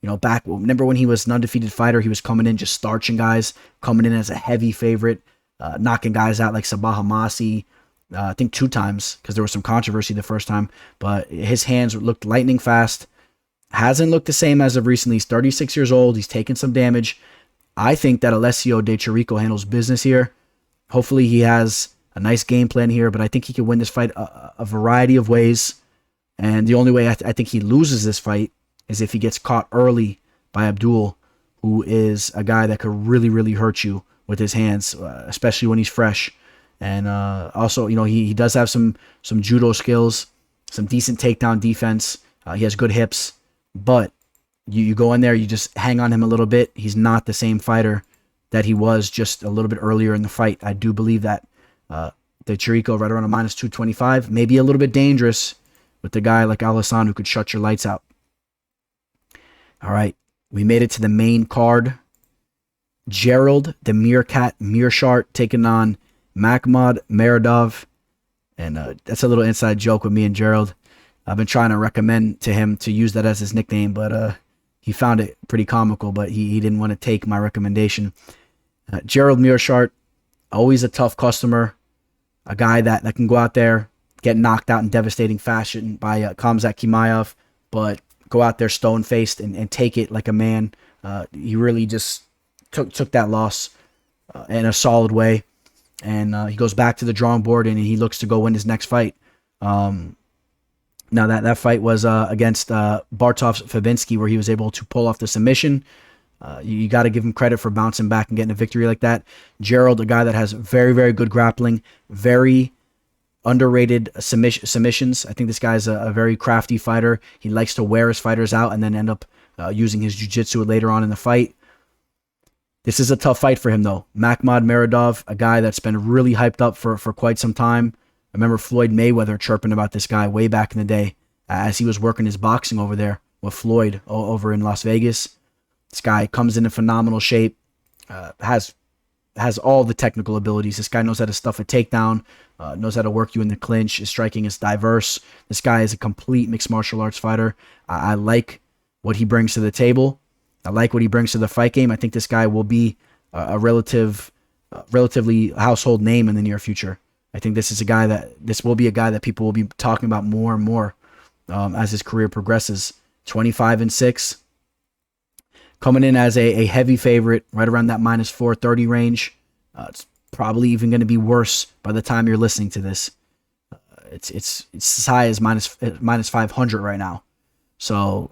Remember when he was an undefeated fighter, he was coming in just starching guys, coming in as a heavy favorite, knocking guys out like Sabah Hamasi, I think 2 times, because there was some controversy the first time, but his hands looked lightning fast. Hasn't looked the same as of recently. He's 36 years old. He's taken some damage. I think that Alessio de Chirico handles business here. Hopefully he has a nice game plan here, but I think he can win this fight a variety of ways. And the only way I think he loses this fight is if he gets caught early by Abdul, who is a guy that could really, really hurt you with his hands, especially when he's fresh. And also, he does have some judo skills, some decent takedown defense. He has good hips, but you go in there, you just hang on him a little bit. He's not the same fighter that he was just a little bit earlier in the fight. I do believe that the Chirico right around a minus 225, maybe a little bit dangerous with the guy like Alhassan who could shut your lights out. All right, we made it to the main card. Gerald, the Meerschaert, taking on Makhmud Muradov. And that's a little inside joke with me and Gerald. I've been trying to recommend to him to use that as his nickname, but he found it pretty comical, but he didn't want to take my recommendation. Gerald Meerschaert, always a tough customer, a guy that can go out there, get knocked out in devastating fashion by Khamzat Chimaev, but go out there stone-faced and take it like a man. He really just took that loss in a solid way, and he goes back to the drawing board and he looks to go win his next fight. Now that fight was against Bartosz Fabinski, where he was able to pull off the submission. You got to give him credit for bouncing back and getting a victory like that. Gerald, a guy that has very, very good grappling, very underrated submissions. I think this guy's a very crafty fighter. He likes to wear his fighters out and then end up using his jiu-jitsu later on in the fight. This is a tough fight for him, though. Makhmud Muradov, a guy that's been really hyped up for quite some time. I remember Floyd Mayweather chirping about this guy way back in the day as he was working his boxing over there with Floyd over in Las Vegas. This guy comes in phenomenal shape, has all the technical abilities. This guy knows how to stuff a takedown, knows how to work you in the clinch. His striking is diverse. This guy is a complete mixed martial arts fighter. I like what he brings to the table. I like what he brings to the fight game. I think this guy will be a relatively household name in the near future. I think this will be a guy that people will be talking about more and more as his career progresses. 25-6, coming in as a heavy favorite, right around that minus 430 range. It's probably even going to be worse by the time you're listening to this. It's as high as minus 500 right now. So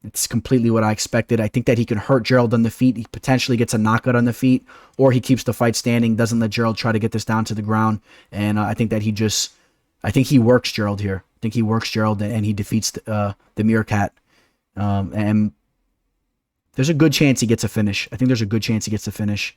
it's completely what I expected. I think that he can hurt Gerald on the feet. He potentially gets a knockout on the feet, or he keeps the fight standing, doesn't let Gerald try to get this down to the ground. And I think that I think he works Gerald here. I think he works Gerald and he defeats the Meerkat. And there's a good chance he gets a finish. I think there's a good chance he gets a finish.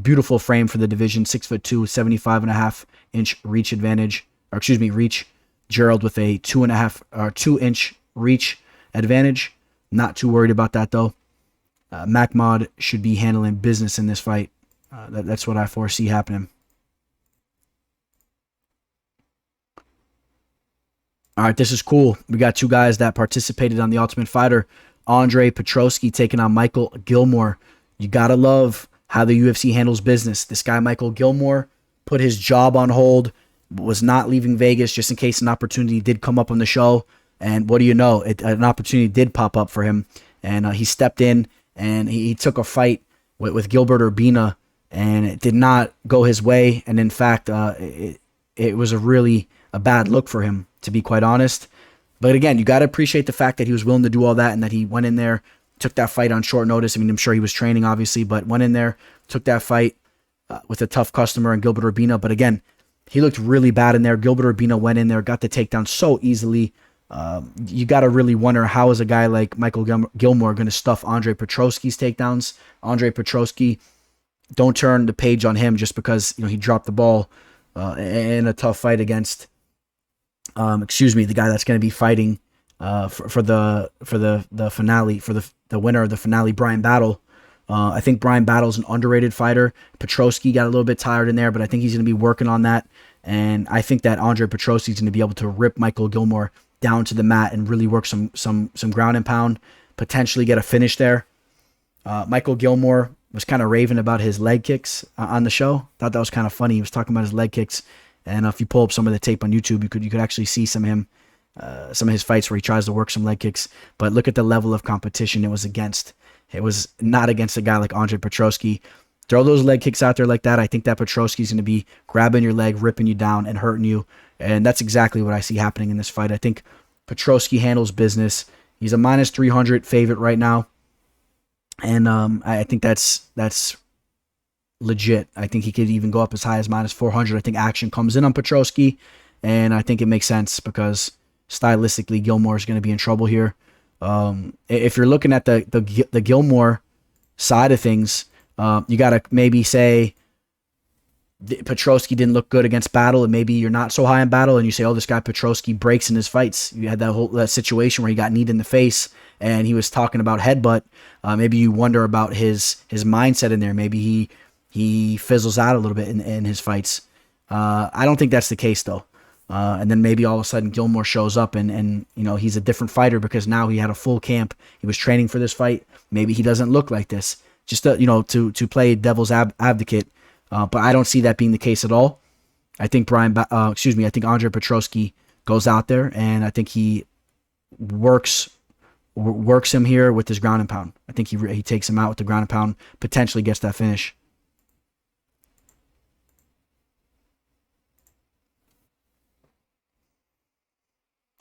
beautiful frame for the division, 6'2", 75.5-inch reach advantage, or excuse me, reach. Gerald with a 2.5 or 2-inch reach advantage. Not too worried about that though. Makhmud should be handling business in this fight. That's what I foresee happening. All right, this is cool. We got two guys that participated on The Ultimate Fighter. Andre Petroski taking on Micheal Gilmore. You got to love how the UFC handles business. This guy, Micheal Gilmore, put his job on hold, was not leaving Vegas just in case an opportunity did come up on the show. And what do you know? An opportunity did pop up for him. And he stepped in and he took a fight with Gilbert Urbina. And it did not go his way. And in fact, it was a bad look for him, to be quite honest. But again, you got to appreciate the fact that he was willing to do all that and that he went in there, took that fight on short notice. I mean, I'm sure he was training, obviously, but went in there, took that fight with a tough customer and Gilbert Urbina. But again, he looked really bad in there. Gilbert Urbina went in there, got the takedown so easily. You got to really wonder, how is a guy like Micheal Gilmore going to stuff Andre Petroski's takedowns? Andre Petroski, don't turn the page on him just because he dropped the ball in a tough fight against the guy that's going to be fighting for the finale, for the winner of the finale, Bryan Battle. I think Bryan Battle's an underrated fighter. Petroski got a little bit tired in there, but I think he's going to be working on that. And I think that Andre Petroski is going to be able to rip Micheal Gilmore down to the mat and really work some ground and pound, potentially get a finish there. Micheal Gilmore was kind of raving about his leg kicks on the show. Thought that was kind of funny. He was talking about his leg kicks. And if you pull up some of the tape on YouTube, you could actually see some of his fights where he tries to work some leg kicks. But look at the level of competition it was against. It was not against a guy like Andre Petroski. Throw those leg kicks out there like that. I think that Petroski's going to be grabbing your leg, ripping you down, and hurting you. And that's exactly what I see happening in this fight. I think Petroski handles business. He's a minus 300 favorite right now. And I think that's legit. I think he could even go up as high as minus 400. I think action comes in on Petroski, and I think it makes sense because stylistically Gilmore is going to be in trouble here. If you're looking at the Gilmore side of things, you got to maybe say Petroski didn't look good against Battle, and maybe you're not so high in Battle, and you say, oh, this guy Petroski breaks in his fights. You had that situation where he got kneed in the face, and he was talking about headbutt. Maybe you wonder about his mindset in there. Maybe he fizzles out a little bit in his fights. I don't think that's the case, though. And then maybe all of a sudden Gilmore shows up and he's a different fighter because now he had a full camp. He was training for this fight. Maybe he doesn't look like this. Just to play devil's advocate. But I don't see that being the case at all. I think I think Andre Petroski goes out there and I think he works him here with his ground and pound. I think he takes him out with the ground and pound, potentially gets that finish.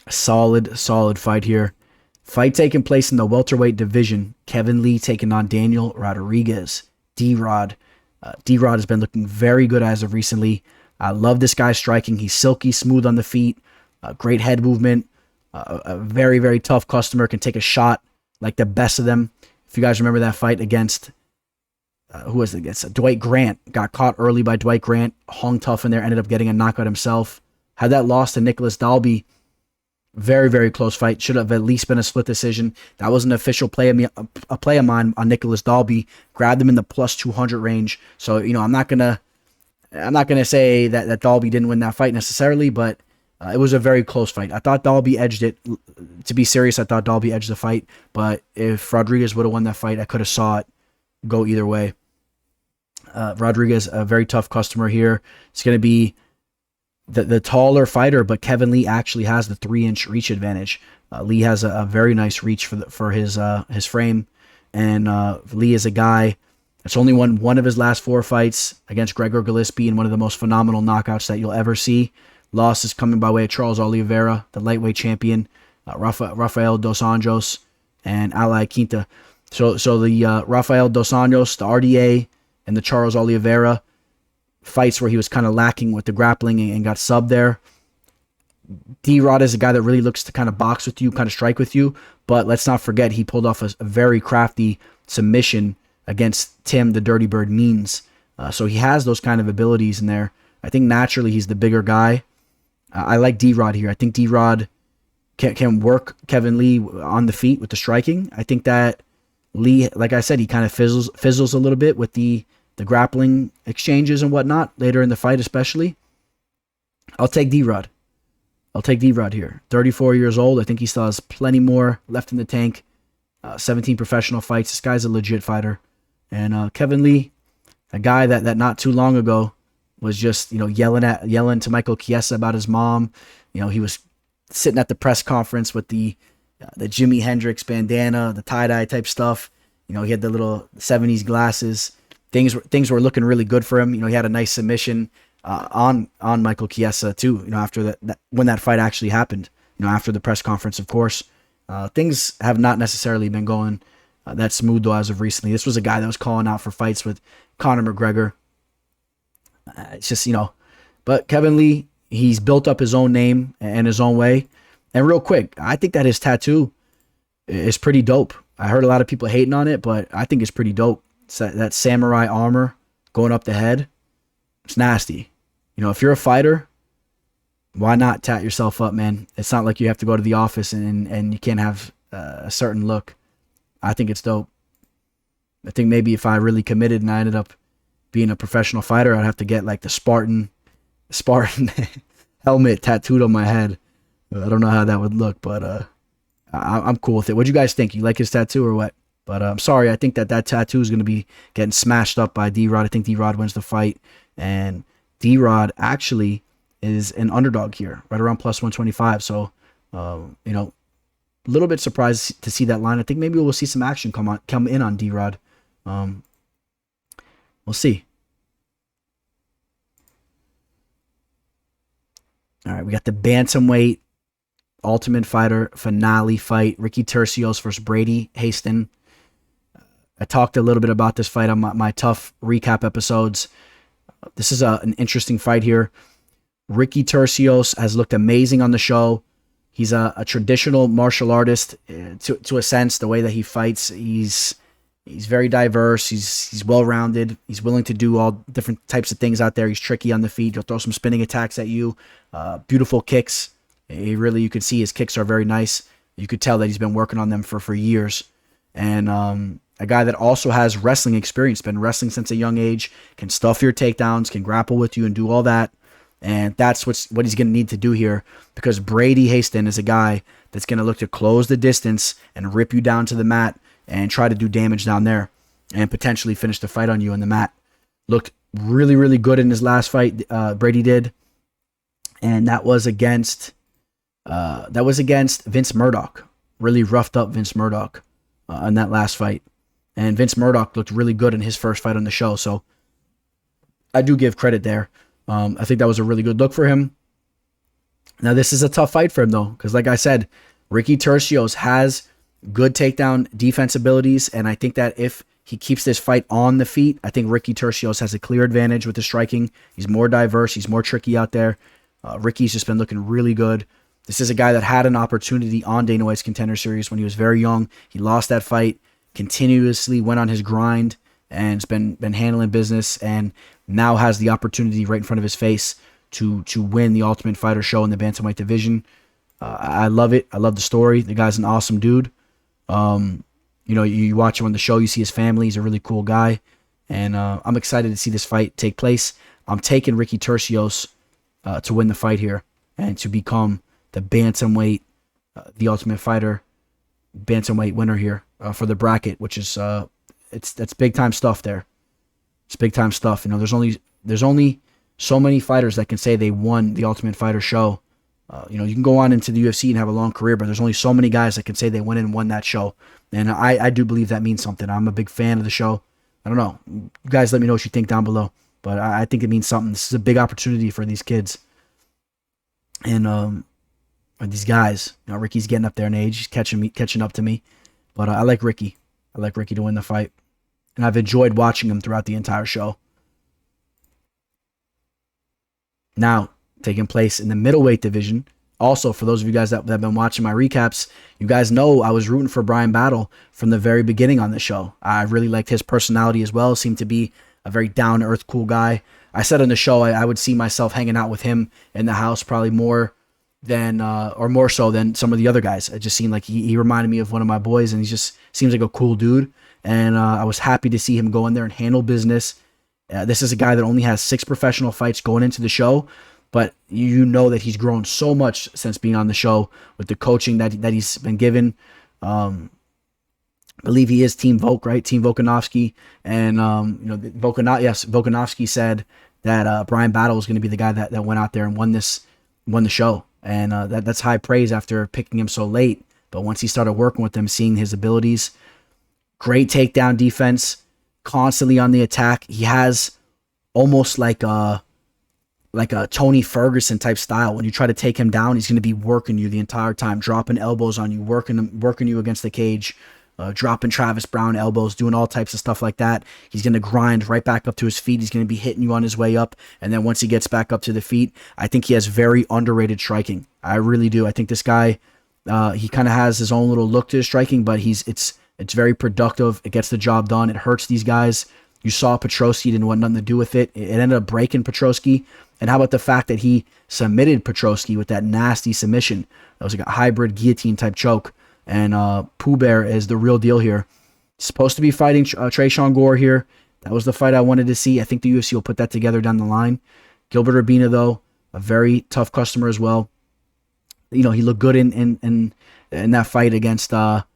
Solid fight here. Fight taking place in the welterweight division. Kevin Lee taking on Daniel Rodriguez. D-Rod. D-Rod has been looking very good as of recently. I love this guy's striking. He's silky smooth on the feet. Great head movement. A very, very tough customer. Can take a shot like the best of them. If you guys remember that fight against... who was it against? Dwight Grant. Got caught early by Dwight Grant. Hung tough in there. Ended up getting a knockout himself. Had that loss to Nicholas Dalby. Very, very close fight. Should have at least been a split decision. That was an official play of mine on Nicholas Dalby. Grabbed him in the plus 200 range. So, I'm not gonna say that Dalby didn't win that fight necessarily, but it was a very close fight. I thought Dalby edged it. To be serious, I thought Dalby edged the fight. But if Rodriguez would have won that fight, I could have saw it go either way. Rodriguez, a very tough customer here. It's going to be the taller fighter, but Kevin Lee actually has the 3-inch reach advantage. Lee has a very nice reach for his frame, and Lee is a guy that's only won one of his last 4 fights against Gregor Gillespie in one of the most phenomenal knockouts that you'll ever see. Loss is coming by way of Charles Oliveira, the lightweight champion, Rafael Dos Anjos, and Ali Quinta. So the Rafael Dos Anjos, the RDA, and the Charles Oliveira fights where he was kind of lacking with the grappling and got subbed there. D-Rod is a guy that really looks to kind of box with you, kind of strike with you, but let's not forget he pulled off a very crafty submission against Tim the Dirty Bird Means So he has those kind of abilities in there. I think naturally he's the bigger guy. I like D-Rod here. I think D-Rod can work Kevin Lee on the feet with the striking. I think that Lee, like I said, he kind of fizzles a little bit with the grappling exchanges and whatnot later in the fight, especially. I'll take D-Rod. I'll take D-Rod here. 34 years old. I think he still has plenty more left in the tank. 17 professional fights. This guy's a legit fighter. And Kevin Lee, a guy that not too long ago was just, yelling to Michael Chiesa about his mom. He was sitting at the press conference with the Jimi Hendrix bandana, the tie-dye type stuff. He had the little 70s glasses. Things were looking really good for him. He had a nice submission on Michael Chiesa too. After that when that fight actually happened. After the press conference, of course. Things have not necessarily been going that smooth though as of recently. This was a guy that was calling out for fights with Conor McGregor. It's just but Kevin Lee, he's built up his own name and his own way. And real quick, I think that his tattoo is pretty dope. I heard a lot of people hating on it, but I think it's pretty dope. It's that samurai armor going up the head. It's nasty. If you're a fighter, why not tat yourself up, man? It's not like you have to go to the office and you can't have a certain look. I think it's dope. I think maybe if I really committed and I ended up being a professional fighter, I'd have to get like the Spartan helmet tattooed on my head. I don't know how that would look, but I'm cool with it. What do you guys think? You like his tattoo or what? But I'm sorry. I think that tattoo is going to be getting smashed up by D-Rod. I think D-Rod wins the fight. And D-Rod actually is an underdog here, right around plus 125. So, a little bit surprised to see that line. I think maybe we'll see some action come in on D-Rod. We'll see. All right, we got the bantamweight Ultimate Fighter finale fight. Ricky Turcios versus Brady Hiestand. I talked a little bit about this fight on my TUF recap episodes. This is an interesting fight here. Ricky Turcios has looked amazing on the show. He's a traditional martial artist to a sense. The way that he fights, he's very diverse. He's well-rounded. He's willing to do all different types of things out there. He's tricky on the feet. He'll throw some spinning attacks at you. Beautiful kicks. You could see his kicks are very nice. You could tell that he's been working on them for years. And a guy that also has wrestling experience, been wrestling since a young age, can stuff your takedowns, can grapple with you and do all that. And that's what he's going to need to do here, because Brady Hiestand is a guy that's going to look to close the distance and rip you down to the mat and try to do damage down there and potentially finish the fight on you on the mat. Looked really, really good in his last fight, Brady did. And that was against Vince Murdoch. Really roughed up Vince Murdoch in that last fight. And Vince Murdoch looked really good in his first fight on the show. So I do give credit there. I think that was a really good look for him. Now, this is a tough fight for him, though, because like I said, Ricky Turcios has good takedown defense abilities, and I think that if he keeps this fight on the feet, I think Ricky Turcios has a clear advantage with the striking. He's more diverse. He's more tricky out there. Ricky's just been looking really good. This is a guy that had an opportunity on Dana White's Contender Series when he was very young. He lost that fight, continuously went on his grind, and has been handling business, and now has the opportunity right in front of his face to win the Ultimate Fighter show in the bantamweight division. I love it. I love the story. The guy's an awesome dude. You watch him on the show, you see his family. He's a really cool guy, and I'm excited to see this fight take place. I'm taking Ricky Turcios to win the fight here and to become the bantamweight, the Ultimate Fighter bantamweight winner here for the bracket, which is that's big time stuff there. It's big time stuff. There's only so many fighters that can say they won the Ultimate Fighter show. You can go on into the UFC and have a long career, but there's only so many guys that can say they went and won that show. And I do believe that means something. I'm a big fan of the show. I don't know. You guys let me know what you think down below. But I think it means something. This is a big opportunity for these kids. And these guys. Ricky's getting up there in age. He's catching up to me. But I like Ricky. I like Ricky to win the fight. And I've enjoyed watching him throughout the entire show. Now, taking place in the middleweight division. Also, for those of you guys that have been watching my recaps, you guys know I was rooting for Bryan Battle from the very beginning on the show. I really liked his personality as well. Seemed to be a very down-to-earth, cool guy. I said on the show I would see myself hanging out with him in the house probably more than or more so than some of the other guys. It just seemed like he reminded me of one of my boys, and he just seems like a cool dude. And I was happy to see him go in there and handle business. This is a guy that only has 6 professional fights going into the show, but you know that he's grown so much since being on the show with the coaching that he's been given. I believe he is Team Volk, right? Team Volkanovski. And, Volkanovski said that Bryan Battle was going to be the guy that went out there and won the show. And that's high praise after picking him so late. But once he started working with him, seeing his abilities, great takedown defense, constantly on the attack. He has almost like a Tony Ferguson type style. When you try to take him down, he's going to be working you the entire time, dropping elbows on you, working you against the cage, dropping Travis Brown elbows, doing all types of stuff like that. He's going to grind right back up to his feet. He's going to be hitting you on his way up. And then once he gets back up to the feet, I think he has very underrated striking. I really do. I think this guy, he kind of has his own little look to his striking, but it's very productive. It gets the job done. It hurts these guys. You saw Petroski didn't want nothing to do with it. It ended up breaking Petroski. And how about the fact that he submitted Petroski with that nasty submission? That was like a hybrid guillotine type choke. And Pooh Bear is the real deal here. He's supposed to be fighting Tresean Gore here. That was the fight I wanted to see. I think the UFC will put that together down the line. Gilbert Urbina, though, a very tough customer as well. He looked good in that fight against that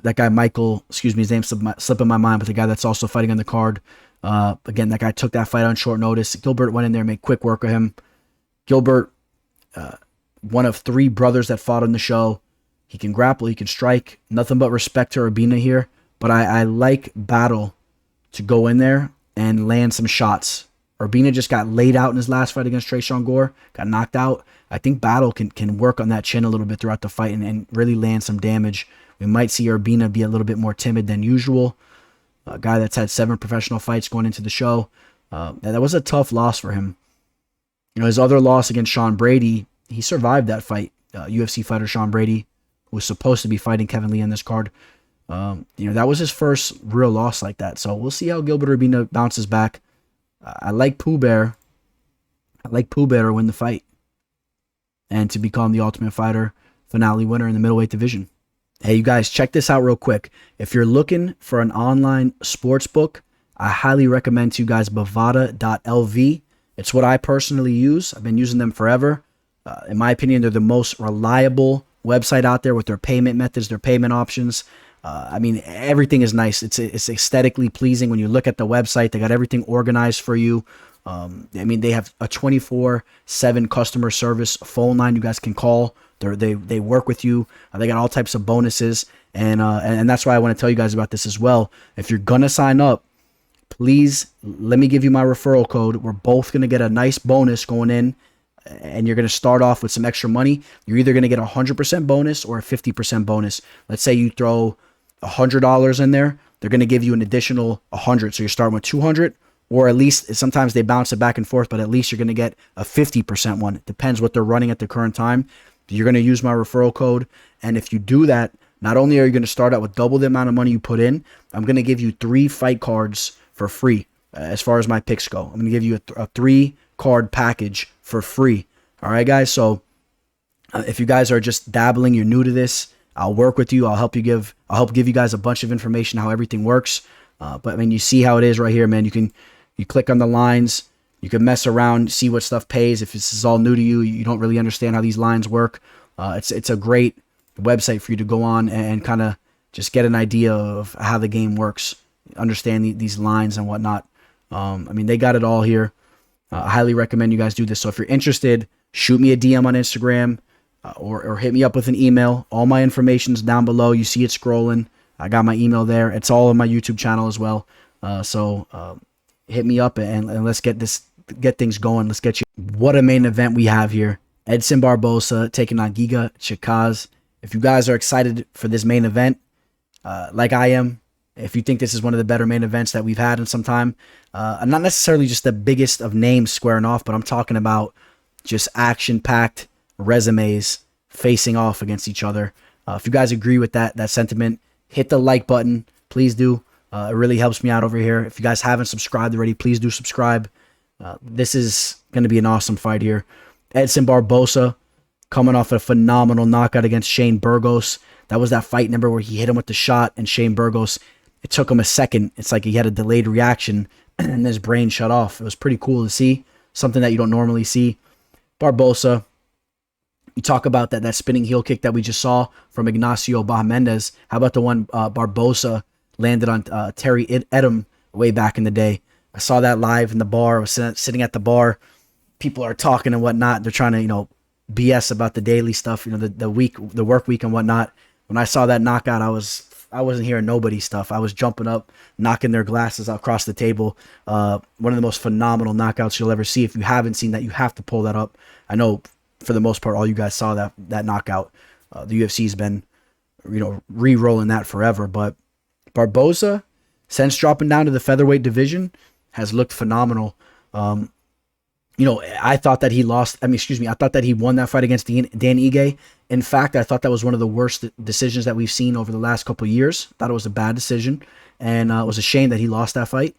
guy Micheal. Excuse me, his name's slipping my mind, but the guy that's also fighting on the card. Again, that guy took that fight on short notice. Gilbert went in there and made quick work of him. Gilbert, one of 3 brothers that fought on the show. He can grapple, he can strike. Nothing but respect to Urbina here. But I like Battle to go in there and land some shots. Urbina just got laid out in his last fight against Tresean Gore, got knocked out. I think Battle can work on that chin a little bit throughout the fight and really land some damage. We might see Urbina be a little bit more timid than usual. A guy that's had 7 professional fights going into the show. That was a tough loss for him. His other loss against Sean Brady, he survived that fight. UFC fighter Sean Brady, who was supposed to be fighting Kevin Lee on this card. That was his first real loss like that. So we'll see how Gilbert Urbina bounces back. I like Pooh Bear. To win the fight and to become the Ultimate Fighter finale winner in the middleweight division. Hey, you guys, check this out real quick. If you're looking for an online sports book, I highly recommend to you guys Bovada.lv. It's what I personally use. I've been using them forever. In my opinion, they're the most reliable website out there with their payment methods, their payment options. Everything is nice. It's aesthetically pleasing when you look at the website. They got everything organized for you. They have a 24/7 customer service phone line you guys can call. They work with you. They got all types of bonuses, and that's why I want to tell you guys about this as well. If you're gonna sign up, please let me give you my referral code. We're both gonna get a nice bonus going in, and you're gonna start off with some extra money. You're either gonna get a 100% bonus or a 50% bonus. Let's say you throw $100 in there, they're gonna give you an additional 100. So you're starting with 200. Or at least, sometimes they bounce it back and forth, but at least you're going to get a 50% one. It depends what they're running at the current time. You're going to use my referral code. And if you do that, not only are you going to start out with double the amount of money you put in, I'm going to give you 3 fight cards for free as far as my picks go. I'm going to give you a 3-card package for free. All right, guys? So if you guys are just dabbling, you're new to this, I'll work with you. I'll help give you guys a bunch of information how everything works. But you see how it is right here, man. You click on the lines, you can mess around, see what stuff pays. If this is all new to you, you don't really understand how these lines work. It's a great website for you to go on and kind of just get an idea of how the game works, understand these lines and whatnot. They got it all here. I highly recommend you guys do this. So if you're interested, shoot me a DM on Instagram or hit me up with an email. All my information's down below. You see it scrolling. I got my email there. It's all on my YouTube channel as well. So hit me up and let's get things going. Let's get you. What a main event we have here. Edson Barboza taking on Giga Chikadze. If you guys are excited for this main event, like I am, if you think this is one of the better main events that we've had in some time, not necessarily just the biggest of names squaring off, but I'm talking about just action-packed resumes facing off against each other. If you guys agree with that sentiment, hit the like button. Please do. It really helps me out over here. If you guys haven't subscribed already, please do subscribe. This is going to be an awesome fight here. Edson Barboza coming off a phenomenal knockout against Shane Burgos. That was that fight, number where he hit him with the shot, and Shane Burgos, it took him a second. It's like he had a delayed reaction, and his brain shut off. It was pretty cool to see, something that you don't normally see. Barboza, you talk about that spinning heel kick that we just saw from Ignacio Bahamendez. How about the one Barboza landed on Terry Edom way back in the day? I saw that live in the bar. I was sitting at the bar. People are talking and whatnot. They're trying to, BS about the daily stuff, the work week and whatnot. When I saw that knockout, I wasn't hearing nobody's stuff. I was jumping up, knocking their glasses across the table. One of the most phenomenal knockouts you'll ever see. If you haven't seen that, you have to pull that up. I know for the most part, all you guys saw that knockout. The UFC's been, re-rolling that forever. But Barboza, since dropping down to the featherweight division, has looked phenomenal. I thought that he lost. I thought that he won that fight against Dan Ige. In fact, I thought that was one of the worst decisions that we've seen over the last couple of years. Thought it was a bad decision, and it was a shame that he lost that fight.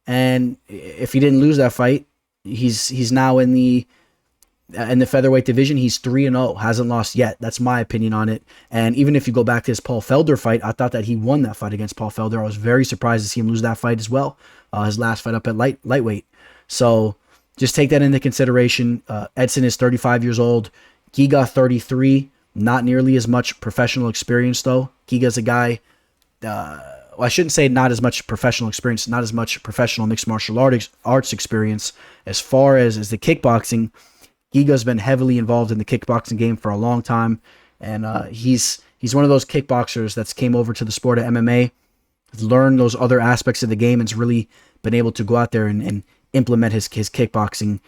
And if he didn't lose that fight, he's now in the featherweight division. He's 3-0, hasn't lost yet. That's my opinion on it. And even if you go back to his Paul Felder fight, I thought that he won that fight against Paul Felder. I was very surprised to see him lose that fight as well. His last fight up at lightweight. So just take that into consideration. Edson is 35 years old. Giga 33. Not nearly as much professional experience though. Giga's a guy. I shouldn't say not as much professional experience, not as much professional mixed martial arts experience. As far as the kickboxing, Giga's been heavily involved in the kickboxing game for a long time, and he's one of those kickboxers that's came over to the sport of MMA, learned those other aspects of the game, and's really been able to go out there and implement his kickboxing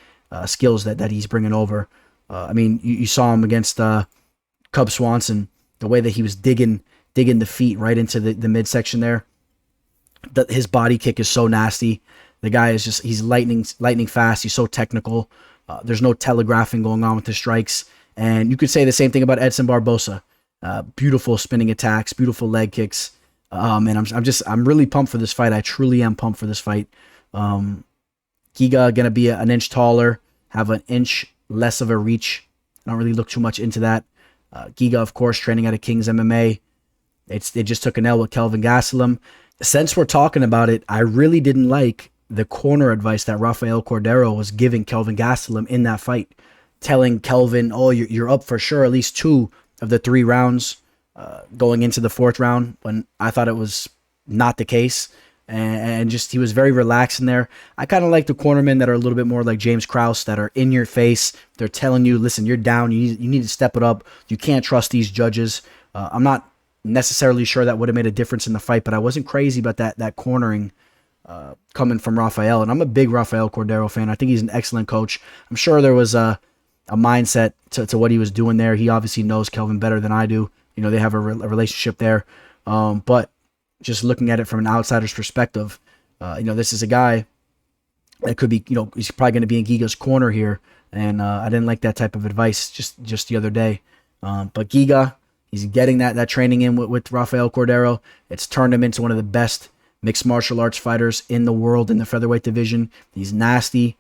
skills that he's bringing over. You saw him against Cub Swanson, the way that he was digging the feet right into the midsection there. His body kick is so nasty. The guy is he's lightning fast. He's so technical. There's no telegraphing going on with the strikes. And you could say the same thing about Edson Barboza. Beautiful spinning attacks, beautiful leg kicks. And I'm really pumped for this fight. I truly am pumped for this fight. Giga going to be an inch taller, have an inch less of a reach. I don't really look too much into that. Giga, of course, training out of King's MMA. They just took an L with Kelvin Gastelum. Since we're talking about it, I really didn't like the corner advice that Rafael Cordero was giving Kelvin Gastelum in that fight, telling Kelvin, "Oh, you're up for sure at least 2 of the 3 rounds going into the 4th round," when I thought it was not the case. And just he was very relaxed in there. I kind of like the cornermen that are a little bit more like James Krause, that are in your face. They're telling you, listen, you're down. You need to step it up. You can't trust these judges. I'm not necessarily sure that would have made a difference in the fight, but I wasn't crazy about that cornering coming from Rafael. And I'm a big Rafael Cordero fan. I think he's an excellent coach. I'm sure there was a mindset to what he was doing there. He obviously knows Kelvin better than I do. They have a relationship there. But just looking at it from an outsider's perspective, this is a guy that could be, he's probably going to be in Giga's corner here. And I didn't like that type of advice just the other day. But Giga, he's getting that training in with Rafael Cordero. It's turned him into one of the best mixed martial arts fighters in the world in the featherweight division. He's nasty.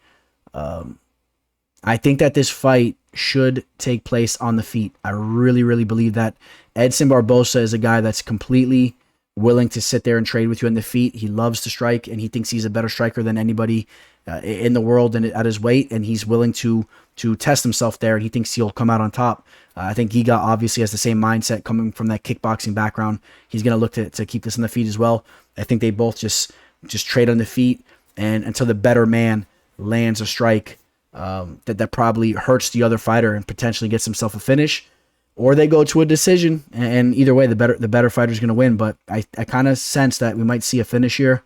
I think that this fight should take place on the feet. I really, really believe that. Edson Barboza is a guy that's completely willing to sit there and trade with you on the feet. He loves to strike, and he thinks he's a better striker than anybody in the world and at his weight, and he's willing to test himself there, and he thinks he'll come out on top. I think Giga obviously has the same mindset coming from that kickboxing background. He's going to look to keep this on the feet as well. I think they both just trade on the feet, and until the better man lands a strike that probably hurts the other fighter and potentially gets himself a finish, or they go to a decision, and either way, the better fighter is going to win. But I kind of sense that we might see a finish here,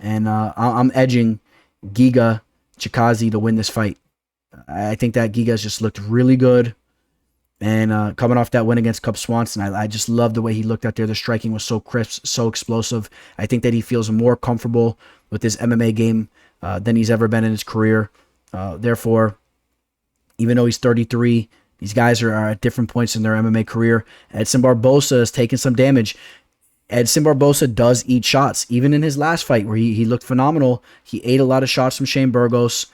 and I'm edging Giga Chikadze to win this fight. I think that Giga's just looked really good, and coming off that win against Cub Swanson, I just love the way he looked out there. The striking was so crisp, so explosive. I think that he feels more comfortable with his MMA game than he's ever been in his career. Therefore, even though he's 33, these guys are at different points in their MMA career. Edson Barboza has taken some damage. Edson Barboza does eat shots. Even in his last fight where he looked phenomenal, he ate a lot of shots from Shane Burgos.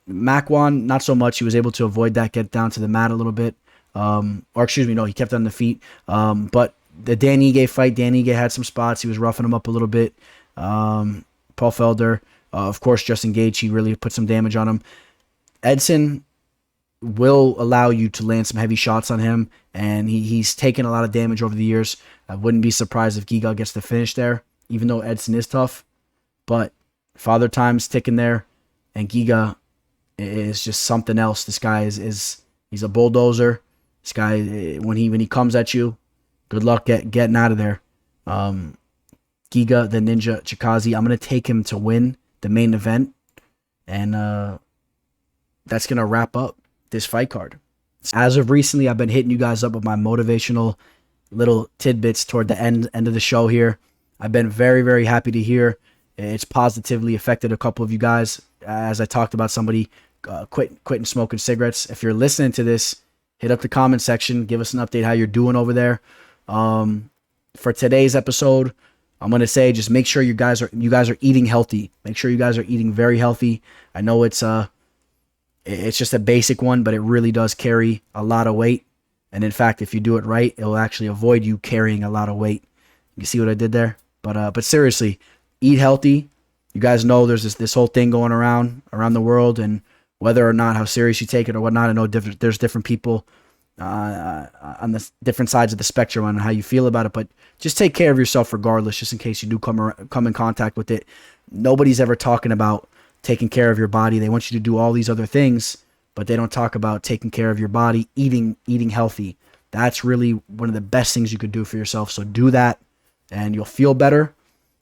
Makhmud, not so much. He was able to avoid that, get down to the mat a little bit. Or excuse me, no, he kept on the feet. But the Dan Ige fight, Dan Ige had some spots. He was roughing him up a little bit. Paul Felder, of course, Justin Gaethje really put some damage on him. Edson will allow you to land some heavy shots on him, and he's taken a lot of damage over the years. I wouldn't be surprised if Giga gets the finish there, even though Edson is tough. But Father Time's ticking there, and Giga is just something else. This guy is he's a bulldozer. This guy, when he comes at you, good luck getting out of there. Giga, the Ninja Chikadze, I'm going to take him to win the main event, and that's going to wrap up this fight card. As of recently, I've been hitting you guys up with my motivational little tidbits toward the end of the show here. I've been very, very happy to hear it's positively affected a couple of you guys. As I talked about somebody quitting smoking cigarettes. If you're listening to this, hit up the comment section. Give us an update how you're doing over there. For today's episode, I'm going to say just make sure you guys are eating healthy. Make sure you guys are eating very healthy. I know it's just a basic one, but it really does carry a lot of weight. And in fact, if you do it right, it will actually avoid you carrying a lot of weight. You see what I did there? But seriously, eat healthy. You guys know there's this whole thing going around the world, and whether or not how serious you take it or whatnot, I know there's different people on the different sides of the spectrum on how you feel about it. But just take care of yourself regardless, just in case you do come in contact with it. Nobody's ever talking about taking care of your body. They want you to do all these other things, but they don't talk about taking care of your body, eating healthy. That's really one of the best things you could do for yourself. So do that, and you'll feel better.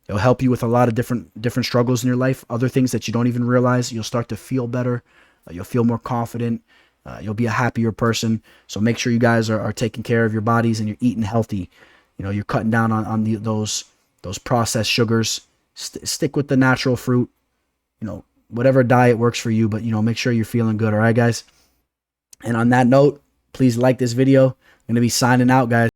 It'll help you with a lot of different struggles in your life, other things that you don't even realize. You'll start to feel better. You'll feel more confident. You'll be a happier person. So make sure you guys are taking care of your bodies and you're eating healthy. You know, you're cutting down on those processed sugars. Stick with the natural fruit. You know, whatever diet works for you, but, you know, make sure you're feeling good. All right, guys? And on that note, please like this video. I'm going to be signing out, guys.